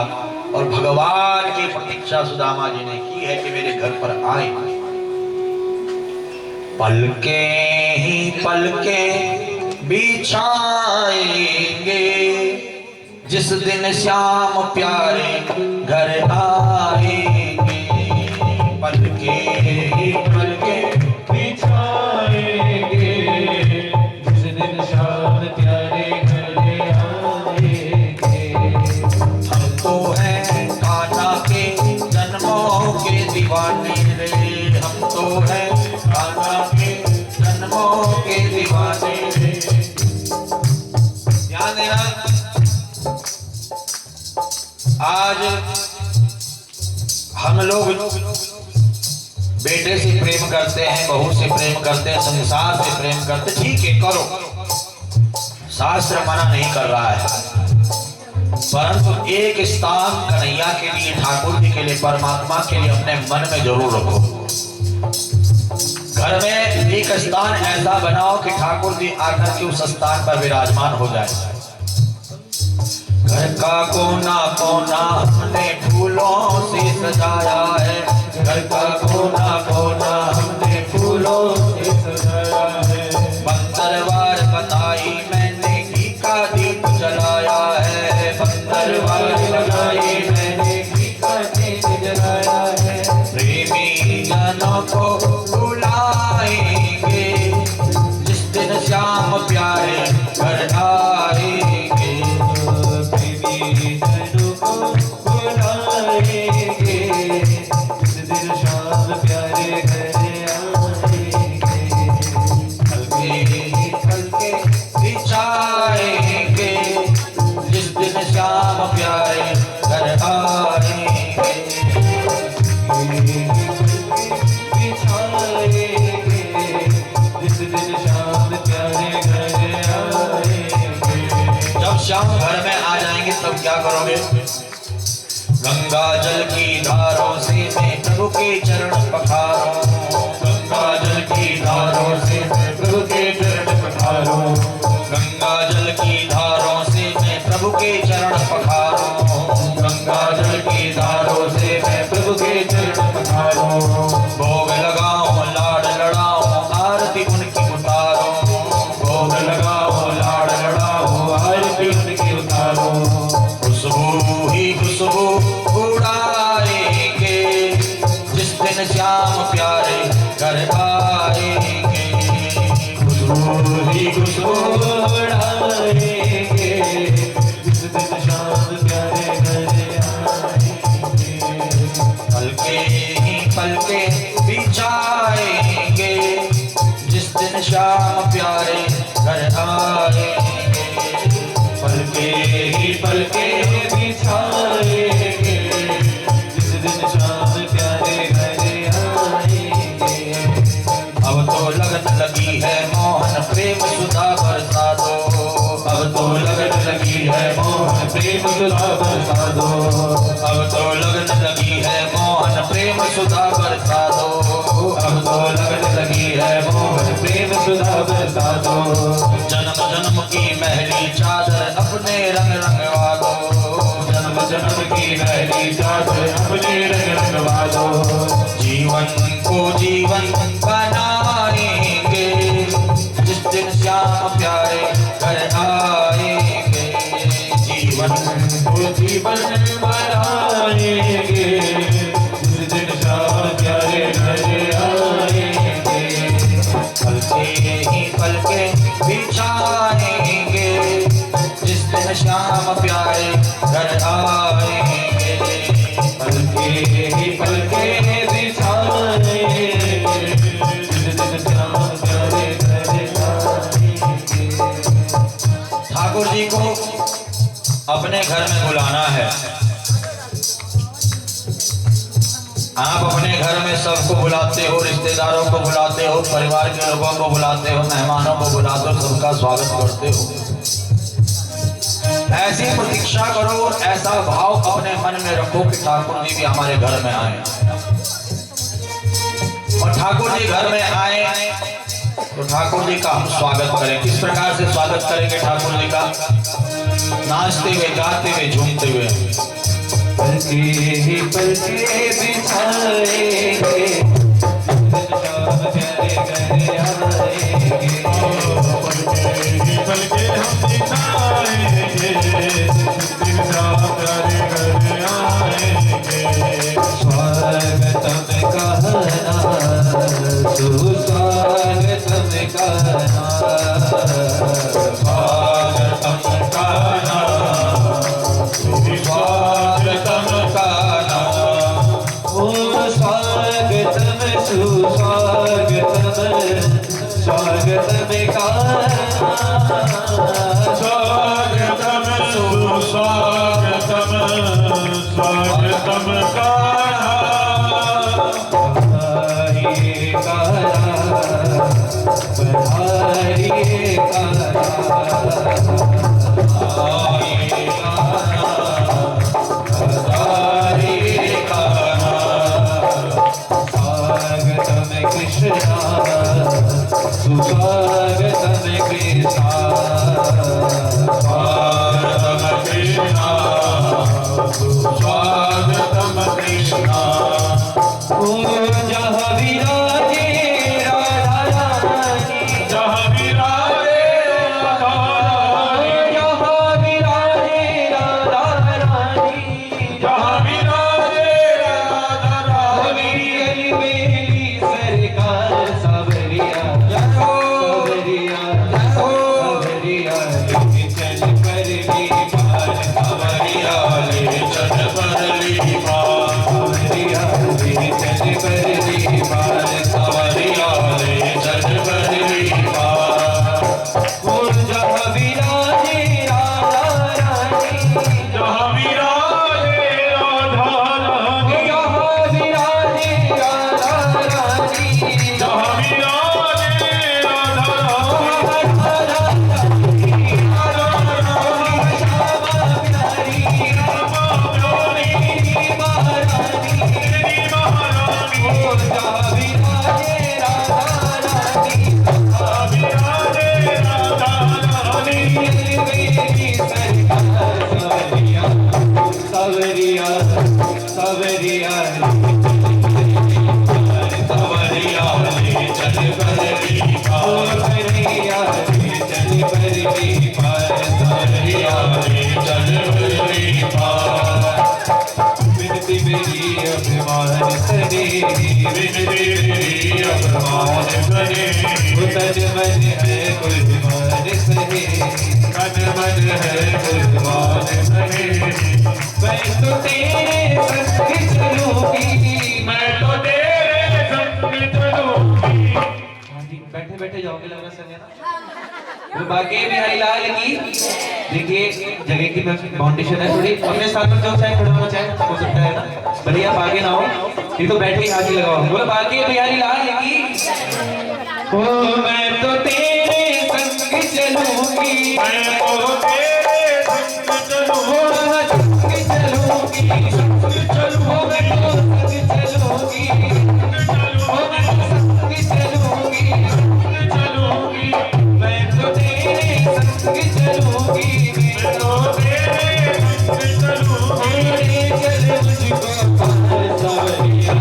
और भगवान की प्रतीक्षा सुदामा जी ने की है कि मेरे घर पर आए। पलके ही पलके बिछाएंगे जिस दिन श्याम प्यारे घर आएंगे। पलके ही पलके बिछाएंगे जिस दिन श्याम प्यारे घर आएंगे। हम तो हैं कान्हा के जन्मों के दीवाने रे, हम तो हैं कान्हा के जन्मों के दीवाने रे। ध्यान देना, आज हम लोग बेटे से प्रेम करते हैं, बहू से प्रेम करते हैं, संसार से प्रेम करते, ठीक है करो, शास्त्र मना नहीं कर रहा है, परंतु एक स्थान कन्हैया के लिए, ठाकुर जी के लिए, परमात्मा के लिए अपने मन में जरूर रखो। घर में एक स्थान ऐसा बनाओ कि ठाकुर जी आकर के उस स्थान पर विराजमान हो जाए। घर का कोना कोना हमने फूलों से सजाया है, घर का कोना कोना हमने फूलों से सजाया है। बंदरवार बताई मैंने घी का दीप जलाया है, बंदरवार बताई मैंने घी का दीप जलाया है। प्रेमी जनों को बुलाएंगे जिस दिन श्याम प्यारे घर आएंगे। प्रेमी जनों को बुलाएंगे जिस दिन श्याम प्यारे घर आएंगे। हल्के हल्के बिछाएंगे जिस दिन श्याम प्यारे घर आएंगे। बिछाएंगे जिस दिन श्याम प्यारे घर आएंगे। जब श्याम घर में आ जाएंगे तब क्या करोगे? गंगा जल की धारों से मैं प्रभु के चरण पखारूं, गंगा जल की धारों से मैं प्रभु के चरण पखारूं, गंगा जल की धारों से मैं प्रभु के चरण पखारूं, गंगा जल की धारों से मैं प्रभु के चरण पखारूं। भोग लगाऊं लाड लड़ाऊं आरती उनकी उतारूं, भोग लगाऊं लाड लड़ाऊं आरती उनकी उतारूं। खुशबू ही खुशबू उड़ाएंगे जिस दिन श्याम प्यारे घर आएंगे। दिन श्याम प्यारे घर आएंगे, पलके ही पलके बिछाएंगे, जिस दिन शाम प्यारे घर आएंगे। अब तो लगन लगी है मोहन प्रेम सुधा बरसा दो, अब तो लगन लगी है मोहन प्रेम सुधा बरसा दो, अब तो लगन लगी है मोहन प्रेम सुधा बरसा दो, अब तो लगन लगी है मोहन प्रेम सुधा बरसा दो। जन्म जन्म की महली चादर अपने रंग रंगवा दो, जन्म जन्म की महली चादर अपने रंग रंगवा दो। जीवन को जीवन बनाएंगे, जिस दिन श्याम प्यारे घर आएंगे। जीवन वो जीवन बनाएंगे, जिस दिन श्याम प्यारे घर आएंगे। पलके ही पलके बिछाएंगे, जिस दिन श्याम प्यारे घर आएंगे। पलके ही पलके बिछाएंगे, जिस दिन श्याम प्यारे घर आएंगे। ठाकुर जी को अपने घर में बुलाना है। आप अपने घर में सबको बुलाते हो, रिश्तेदारों को बुलाते हो, परिवार के लोगों को बुलाते हो, मेहमानों को बुलाते हो, सबका स्वागत करते हो। ऐसी प्रतीक्षा करो, ऐसा भाव अपने मन में रखो कि ठाकुर जी भी हमारे घर में आए। और ठाकुर जी घर में आए तो ठाकुर जी का हम स्वागत करें। किस प्रकार से स्वागत करेंगे ठाकुर जी का? नाचते हुए, गाते हुए, झूमते हुए। पलके ही पलके बिछाएंगे, श्याम प्यारे घर आएंगे। पलके ही पलके हम बिछाएंगे, दिन श्याम प्यारे घर आएंगे। स्वागतम कहना, सुस्वागतम कहना, स्वागतम कहना, स्वागतम कहना, ओ स्वागतम सुस्वागतम, स्वागतम कहना, स्वागतम सुस्वागतम, स्वागतम कान्हा। बधाई कहना, बधाई स्वागतम कृष्णा, सुस्वागतम कृष्णा, स्वागतम कृष्णा, स्वागतम कृष्णा। जहाँ विराजे राधा रानी, जहाँ विराजे राधा रानी, जहाँ विराजे राधा रानी, जहाँ विराजे राधा रानी। मेरी मेरी सरकार सावरिया, सावरिया, सावरिया, ले चल पर भी पार, सावरिया ले चल पर भी पार, सावरिया ले चल पर भी पार, सावरिया ले चल पर भी पार। और जहाँ विराजे राधा रानी, जहाँ विराजे राधा रानी, जहाँ विराजे राधा रानी, जहाँ विराजे राधा तेरी महारानी। जहाँ विराजे राधा रानी, सावरिया सावरिया सावरिया ले चल पर भी पार, सावरिया ले चल पर भी पार, सावरिया ले चल पर भी पार। विनती मेरी अभिमान सरे, विनती मेरी अभिमान करे, तन मन है कुर्बान सहे, तन मन है कुर्बान करे। मैं तो तेरे संग चलूंगी, मैं तो तेरे संग चलूंगी। बैठे बैठे जाओगे लग रहा संजय ना। तो बाकी बिहारी लाल की देखिए जगह की फाउंडेशन है थोड़ी, अपने साथ में जो चाहे खड़ा होना चाहे हो सकता है ना, बढ़िया आप आगे ना हो, ये तो बैठे ही आगे लगाओ। बोलो बाकी बिहारी लाल की। ओ मैं तो तेरे संग चलूंगी, मैं तो तेरे संग चलूंगी, चलूंगी संग चलूंगी, मैं तो संग चलूंगी, चलूंगी चलूंगी, मैं तो तेरे संग चलूंगी, मैं तो तेरे संग चलूंगी। चल मुझको पार सावरिया,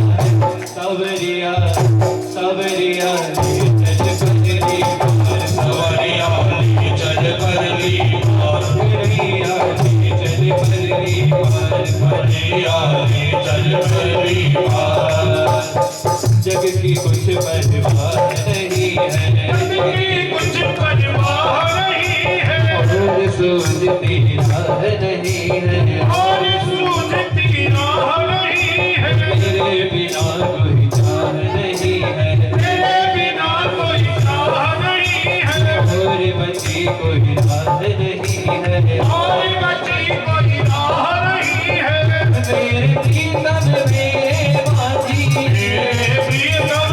सावरिया सावरिया चल बदली पार सावरिया चल बरली पार सावरिया चल बदली पार बलिया रे चल बरली पार जग की कुछ परवाह नहीं है, कुछ परवाह नहीं है, और सूझती राह नहीं है, और सूझती राह नहीं है, तेरे बिना कोई चाह नहीं है, तेरे बिना कोई चाह नहीं है, और बची कोई राह नहीं है, और बची कोई राह नहीं है। मेरे प्रीतम मेरे माझी, मेरे प्रियतम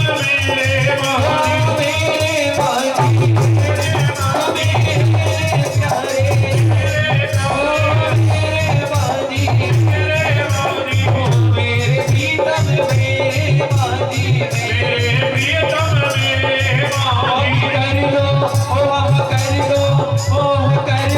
मेरे महाजी, मेरे माझी मेरे प्यारे, मेरे माझी महाजी, मेरे प्रीतम मेरे माझी मेरे प्रियतम मेरे महाजी। कर लो ओ हम कर लो ओ कर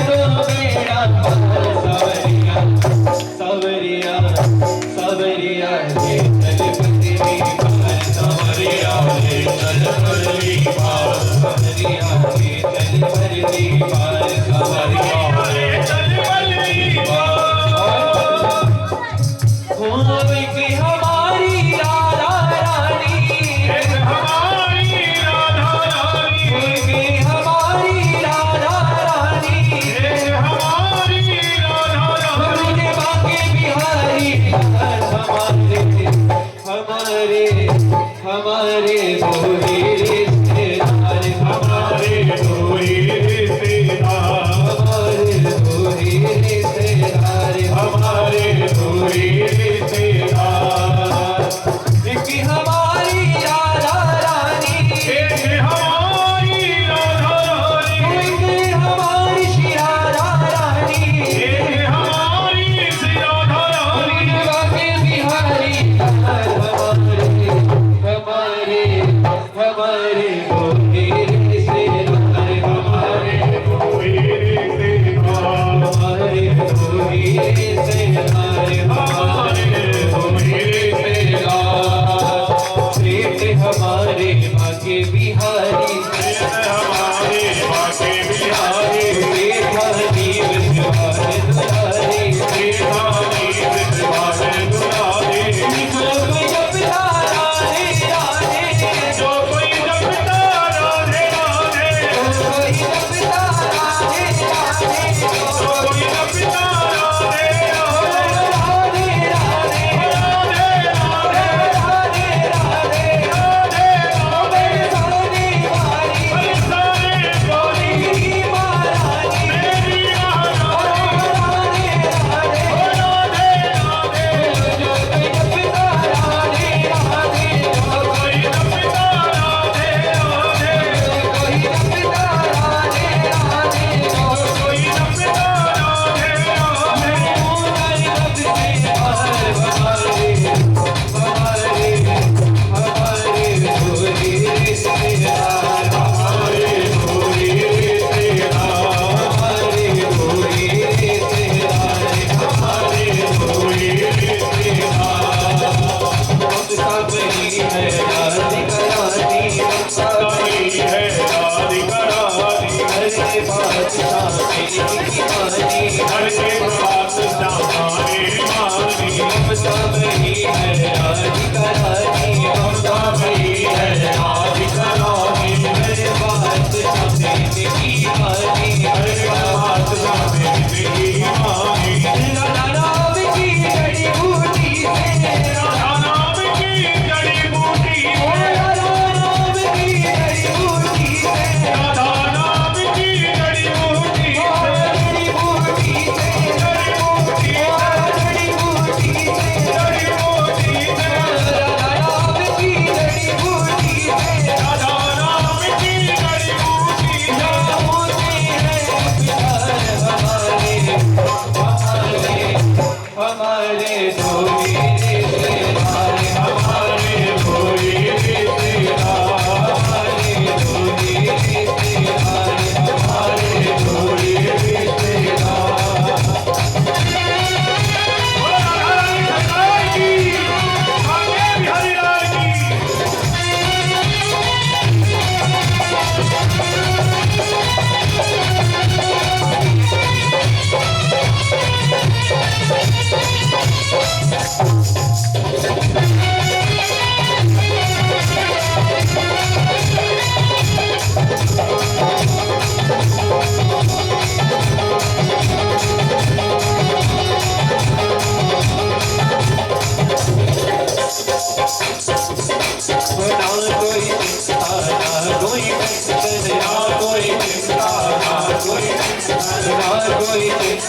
टेंशन ना कोई चिंता ना कोई चिंता ना कोई टेंशन ना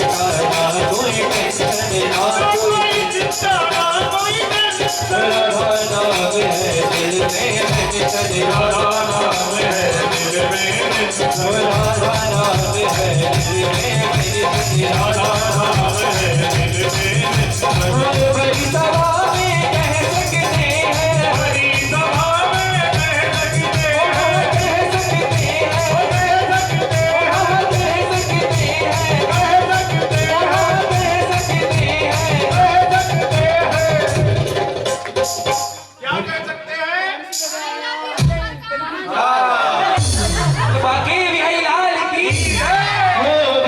कोई चिंता ना कोई टेंशन राधा नाम है दिल में टेंशन राधा नाम है दिल में टेंशन राधा नाम है दिल में टेंशन राधा नाम है दिल में टेंशन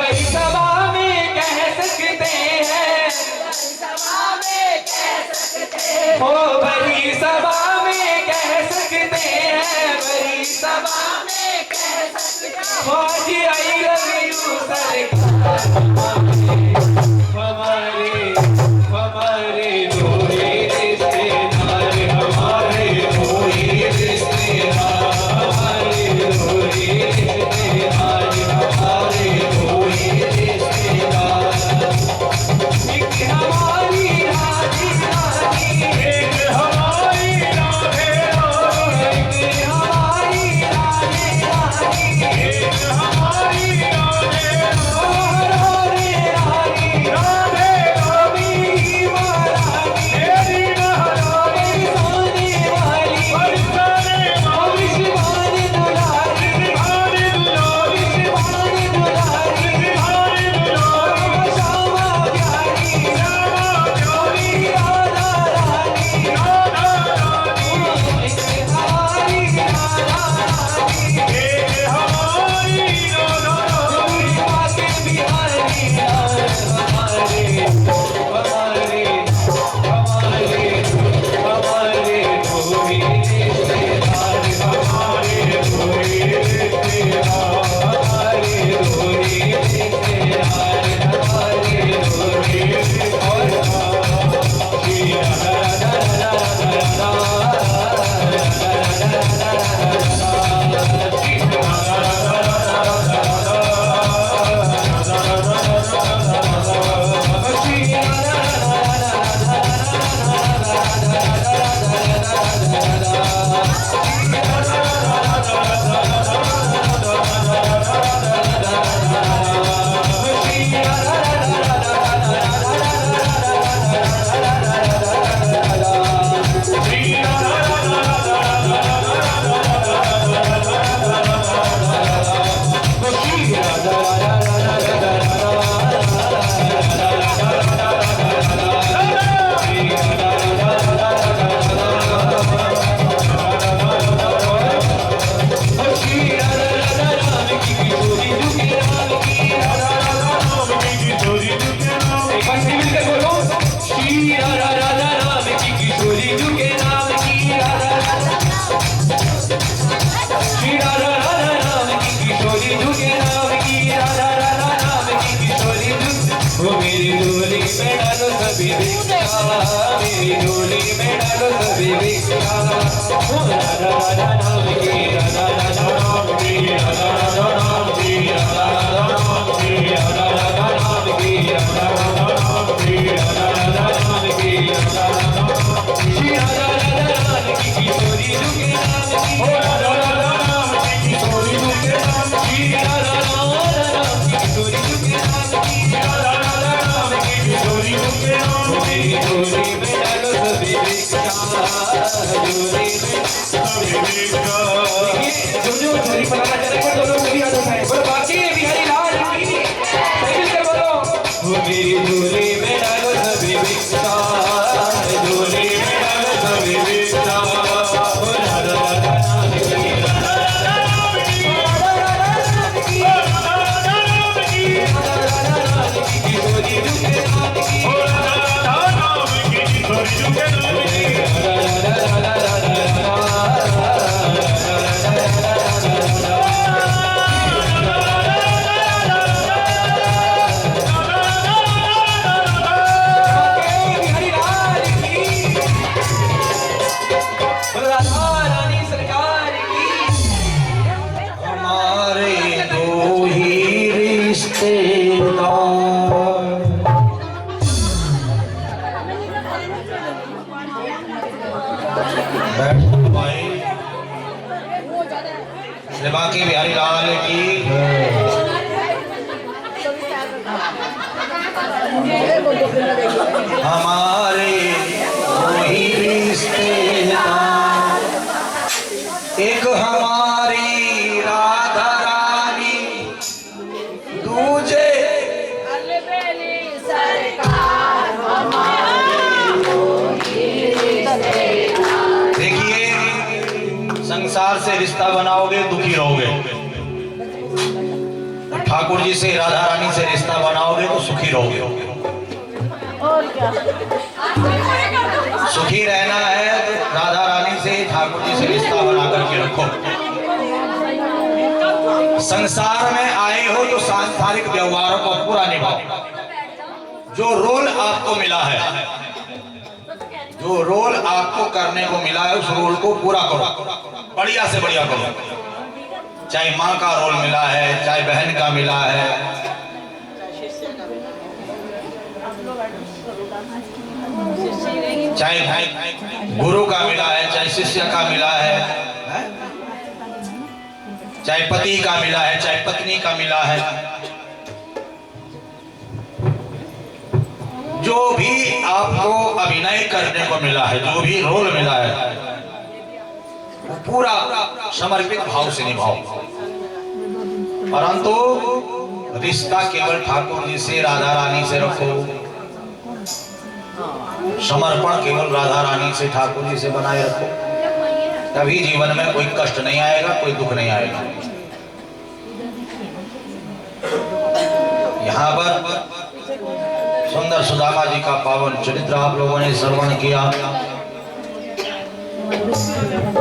बड़ी सभा में कह सकते हैं बड़ी सभा में कह सकते हैं ओ बड़ी सभा में कह सकते हैं बड़ी सभा में कह सकते हैं फौजी आई लव यू सरकार हमारे हमारे दोहे रिश्तेदार हमारे दोहे रिश्तेदार हमारे दोहे रिश्तेदार हमारे दोहे रिश्तेदार एक हमारी रानी रानी एक हमारी राधे रानी एक हमारी रानी रानी एक हमारी राधे रानी राधे रानी महारानी तेरी महारानी सोने वाली बरसाने वाली शिवानी दुलारी शिवानी दुलारी शिवानी दुलारी शिवानी दुलारी श्यामा प्यारी श्यामा प्यारी राधा रानी राधा रानी एक हमारी राधा रानी एक हमारी राधा रानी आके बिहारी हमारे हमारे हमारे हमारे दोहे रिश्तेदार हमारे दोहे रिश्तेदार हमारे दोहे रिश्तेदार हमारे दोहे मेरी डोली में डालो सभी रिक्शा मेरी डोली में डालो सभी रिक्शा राधा राधा नाम की राधा राधा नाम की राधा राधा नाम की राधा राधा नाम की राधा राधा नाम की राधा राधा नाम की राधा राधा नाम की राधा राधा श्री राधा राधा नाम की किशोरी दुखे नाम की राधा राधा नाम की किशोरी दुखे नाम की राधा राधा नाम की किशोरी दुखे नाम की राधा डोली में डालो सभी रिक्शा डोली में सभी रिक्शा जो हरी फलाना चलेगा दोनों सभी याद होता है बोलो बाकी बिहारी लाल की सही मिलकर बोलो वो मेरी डोली में डालो सभी रिक्शा डोली में डालो सभी रिक्शा राधा राधा नाम की राधा राधा नाम की राधा राधा नाम की राधा राधा नाम की राधा राधा नाम की किशोरी दुखे नाम की राधा राधा नाम की किशोरी दुखे नाम की राधा राधा राधा राधा बिहारी लाल की। हमारे वही रिश्तेदार, एक हमारी राधा रानी, दूजे देखिए, संसार से रिश्ता बनाओगे दुखी रहोगे, ठाकुर जी से राधा रानी से रिश्ता बनाओगे तो सुखी रहोगे। सुखी रहना है तो राधा रानी से ठाकुर जी से रिश्ता बना करके रखो। संसार में आए हो तो सांसारिक व्यवहारों को पूरा निभाओ। जो रोल आपको मिला है, जो रोल आपको करने को मिला है, उस रोल को पूरा करो, बढ़िया से बढ़िया करो। चाहे माँ का रोल मिला है, चाहे बहन का मिला है, चाहे भाई गुरु का मिला है, चाहे शिष्य का मिला है, चाहे पति का मिला है, चाहे पत्नी का मिला है, जो भी आपको अभिनय करने को मिला है, जो भी रोल मिला है, वो पूरा समर्पित भाव से निभाओ। परंतु रिश्ता केवल ठाकुर जी से राधा रानी से रखो, समर्पण केवल राधा रानी से ठाकुर जी से बनाए रखो, तभी जीवन में कोई कष्ट नहीं आएगा, कोई दुख नहीं आएगा। यहाँ पर सुंदर सुदामा जी का पावन चरित्र आप लोगों ने श्रवण किया।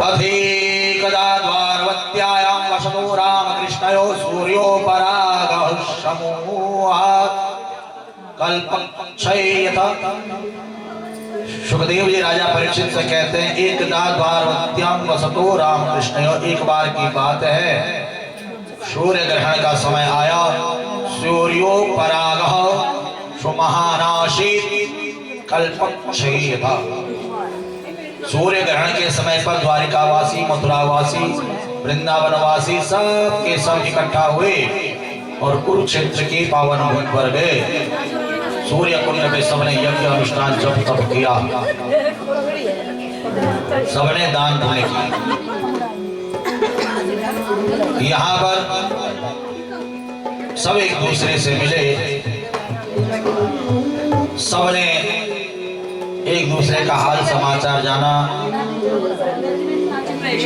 अधिकदा द्वारवत्यायां वसतो रामकृष्णयो सूर्यो परागः समूहात् कल्पक्षयता। सुखदेव जी राजा परीक्षित से कहते हैं, एकदा द्वारवत्यां वसतो रामकृष्णयो, एक बार की बात है, सूर्य ग्रहण का समय आया, सूर्यो परागः सुमहानासीत् कल्पक्षयता। सूर्य ग्रहण के समय पर द्वारिकावासी, मथुरावासी, वृंदावनवासी सब के सब इकट्ठा हुए और कुरुक्षेत्र की पावन भूमि पर गए। सूर्य कुंड में सबने यज्ञ अनुष्ठान जप तप किया, सबने दान पुण्य किया। यहाँ पर सब एक दूसरे से मिले, सबने एक दूसरे का हाल समाचार जाना।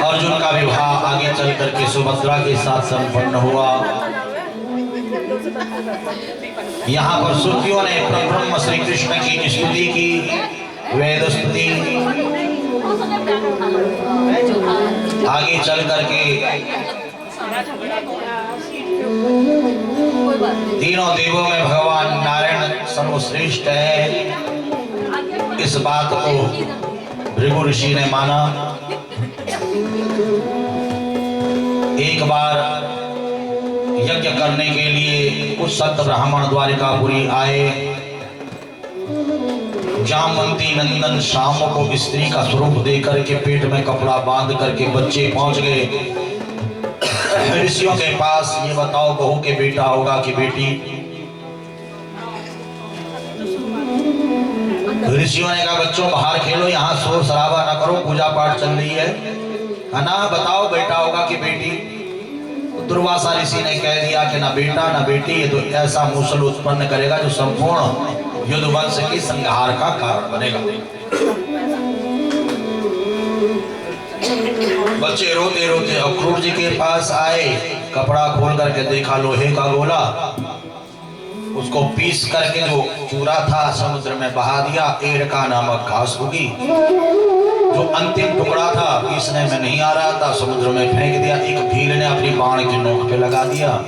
अर्जुन का विवाह आगे चल करके सुभद्रा के साथ संपन्न हुआ। यहाँ पर सुखियों ने ब्रह्म श्री कृष्ण की स्तुति की, वेद स्तुति। आगे चल करके तीनों देवों में भगवान नारायण सर्वश्रेष्ठ है, इस बात को भृगु ऋषि ने माना। एक बार यज्ञ करने के लिए कुछ संत ब्राह्मण द्वारिकापुरी आए। जामवंती नंदन श्याम को स्त्री का स्वरूप देकर के पेट में कपड़ा बांध करके बच्चे पहुंच गए ऋषियों के पास। ये बताओ, बहू के बेटा होगा कि बेटी? ऋषियों ने कहा, बच्चों बाहर खेलो, यहाँ शोर शराबा ना करो, पूजा पाठ चल रही है ना, बताओ बेटा होगा कि बेटी? दुर्वासा ऋषि ने कह दिया कि ना बेटा ना बेटी, ये तो ऐसा मूसल उत्पन्न करेगा जो संपूर्ण युद्ध वंश की संहार का कारण बनेगा। बच्चे रोते रोते अक्रूर जी के पास आए, कपड़ा खोल करके देखा लोहे का गोला, उसको पीस करके जो चूरा था समुद्र में बहा दिया। एड़का नामक घास होगी, जो अंतिम टुकड़ा था पीसने में नहीं आ रहा था, समुद्र में फेंक दिया। एक भील ने अपनी बाण की नोक पे लगा दिया।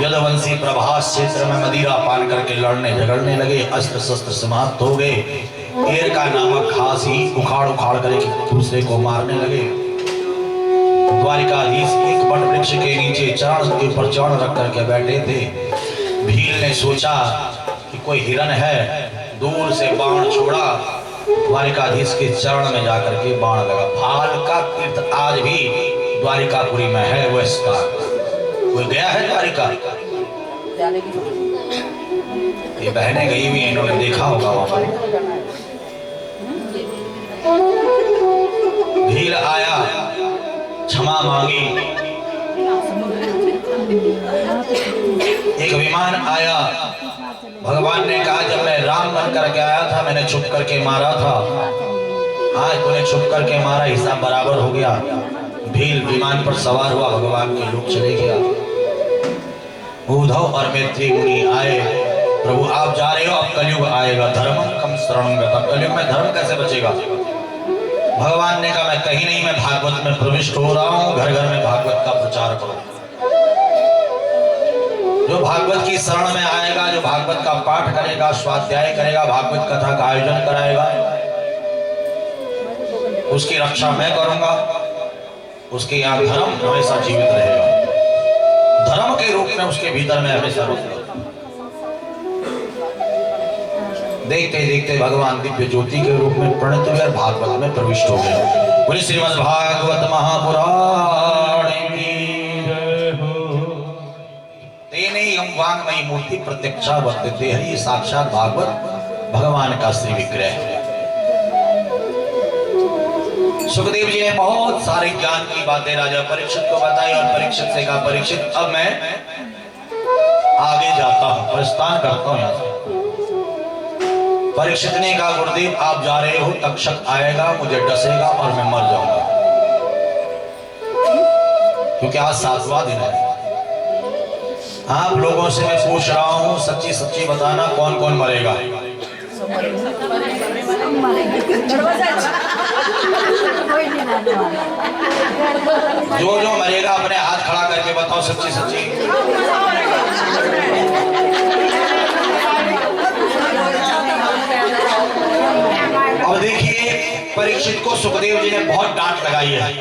यदुवंशी प्रभास क्षेत्र में मदिरा पान करके लड़ने झगड़ने लगे, अस्त्र शस्त्र समाप्त हो गए। एड़का नामक घास ही उखाड़ उखाड़ कर एक दूसरे को मारने लगे। द्वारिकाधीश एक बट वृक्ष के नीचे चरण के ऊपर चरण रख करके बैठे थे। भील ने सोचा कि कोई हिरन है, दूर से बाण छोड़ा, द्वारिकाधीश के चरण में जाकर के बाण लगा। भाल का तीर्थ आज भी द्वारिकापुरी में है वो स्थान। कोई गया है द्वारिका? ये बहनें गई हुई हैं, इन्होंने देखा होगा वहां पर। भील आया, क्षमा मांगी। एक विमान आया, भगवान ने कहा जब मैं राम बन करके आया था मैंने छुप करके मारा था, आज तूने छुप करके मारा, हिसाब बराबर हो गया। भील विमान पर सवार हुआ, भगवान के लोग चले गया। उद्धव और मैत्री मुनि आए, प्रभु आप जा रहे हो, अब कलयुग आएगा, धर्म कम शरणं गतम्। कलयुग में धर्म कैसे बचेगा? भगवान ने कहा मैं कहीं नहीं, मैं भागवत में प्रविष्ट हो रहा हूँ, घर घर में भागवत का प्रचार करो। जो भागवत की शरण में आएगा, जो भागवत का पाठ करेगा, स्वाध्याय करेगा, भागवत कथा का आयोजन कराएगा, उसकी रक्षा मैं करूंगा, उसके यहाँ धर्म हमेशा जीवित रहेगा। धर्म के रूप में उसके भीतर में हमेशा रहूंगा। देखते देखते भगवान दिव्य ज्योति के रूप में प्रणित हुए, भागवत में प्रविष्ट हो गए। बोले श्रीमद् भागवत महापुराण की जय हो। तेने यम वांगमयी मूर्ति प्रत्यक्षा वर्तते है। ये साक्षात भागवत भगवान का श्री विग्रह है। सुखदेव जी ने बहुत सारे ज्ञान की बातें राजा परीक्षित को बताई और परीक्षित से कहा परीक्षित अब मैं आगे जाता हूं, प्रस्थान करता हूं यहां से। परीक्षित ने कहा गुरुदेव आप जा रहे हो, तक्षक आएगा, मुझे डसेगा और मैं मर जाऊंगा, क्योंकि आज 7वां दिन है। आप लोगों से मैं पूछ रहा हूं, सच्ची सच्ची बताना कौन कौन मरेगा? जो जो मरेगा अपने हाथ खड़ा करके बताओ सच्ची सच्ची। अब देखिए परीक्षित को सुखदेव जी ने बहुत डांट लगाई है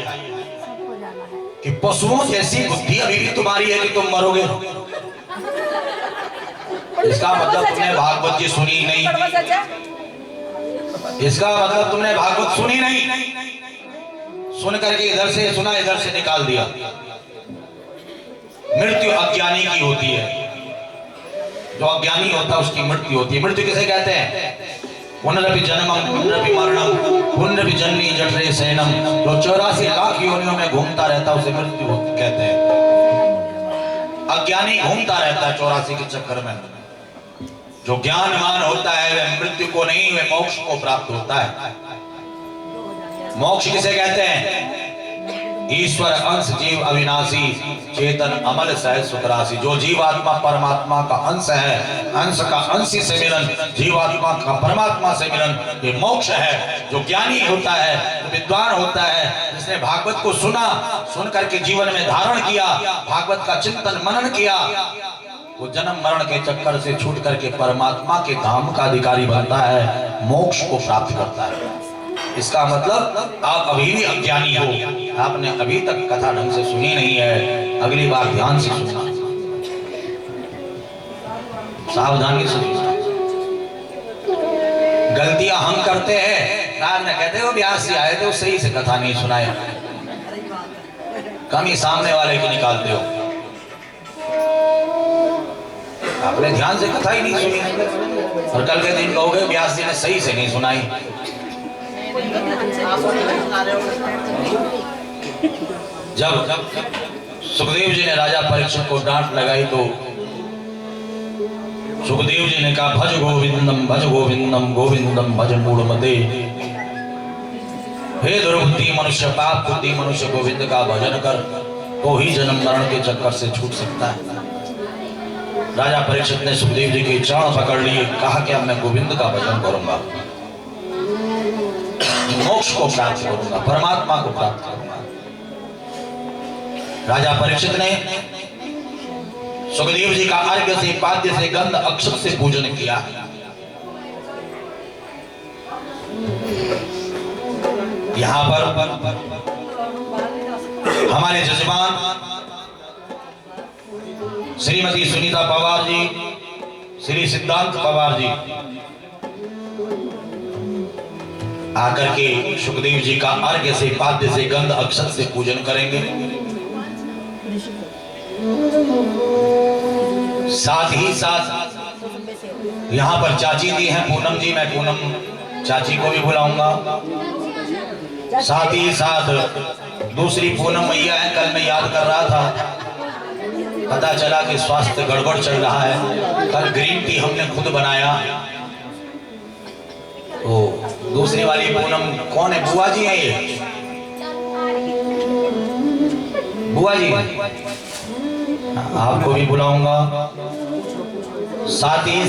कि पशुओं जैसी बुद्धि अभी भी तुम्हारी है कि तुम मरोगे। इसका मतलब तुमने भागवत जी सुनी नहीं, इसका मतलब तुमने भागवत सुनी नहीं, सुन करके इधर से सुना इधर से निकाल दिया। मृत्यु अज्ञानी की होती है, जो अज्ञानी होता है उसकी मृत्यु होती है। मृत्यु किसे कहते हैं? पुनरपि जन्मम पुनरपि मरणम पुनरपि जननी जठरे शयनम। जो 84 लाख योनियों में घूमता रहता है उसे मृत्यु कहते हैं। अज्ञानी घूमता रहता है 84 के चक्कर में। जो ज्ञानवान होता है वह मृत्यु को नहीं, वह मोक्ष को प्राप्त होता है। मोक्ष किसे कहते हैं? ईश्वर अंश जीव अविनाशी चेतन अमल सहज सुखराशि। जो जीवात्मा परमात्मा का अंश है, अंश का अंशी से मिलन, जीवात्मा का परमात्मा से मिलन, ये मोक्ष है। जो ज्ञानी होता है, जो विद्वान होता है, जिसने भागवत को सुना, सुन करके जीवन में धारण किया, भागवत का चिंतन मनन किया, वो जन्म मरण के चक्कर से छूट करके परमात्मा के धाम का अधिकारी बनता है, मोक्ष को प्राप्त करता है। इसका मतलब आप अभी भी अज्ञानी हो, आपने अभी तक कथा ढंग से सुनी नहीं है। अगली बार ध्यान से सुनना, सावधानी से सुनना। गलतियां हम करते हैं, राज में कहते हो व्यास जी आए थे वो सही से कथा नहीं सुनाए, कमी सामने वाले की निकालते हो। आपने ध्यान से कथा ही नहीं सुनी और कल के दिन कहोगे व्यास जी ने सही से नहीं सुनाई। जब सुखदेव जी ने राजा परीक्षित को डांट लगाई तो सुखदेव जी ने कहा भज गोविंदम गोविंदम भज मूढ़मते। हे दुर्बुद्धि मनुष्य, पाप बुद्धि मनुष्य, गोविंद का भजन कर तो ही जन्म मरण के चक्कर से छूट सकता है। राजा परीक्षित ने सुखदेव जी के चरण पकड़ लिए, कहा कि अब मैं गोविंद का भजन करूंगा, मोक्ष को प्राप्त करूंगा, परमात्मा को प्राप्त करूंगा। राजा परीक्षित ने सुखदेव जी का अर्घ्य से, पाद्य से, गंध अक्षत से पूजन किया। यहां पर हमारे जजमान श्रीमती सुनीता पवार जी, श्री सिद्धांत पवार जी, आकर के सुखदेव जी का अर्घ्य से, पाद्य से, गंध अक्षत से पूजन करेंगे। साथ ही साथ यहाँ पर चाची जी हैं, पूनम जी, मैं पूनम चाची को भी बुलाऊंगा। साथ ही साथ दूसरी पूनम मैया है, कल मैं याद कर रहा था, पता चला कि स्वास्थ्य गड़बड़ चल रहा है। कल ग्रीन टी हमने खुद बनाया। तो दूसरी वाली पूनम कौन है? बुआ जी हैं ये, बुआ जी, आपको भी बुलाऊंगा। साथ ही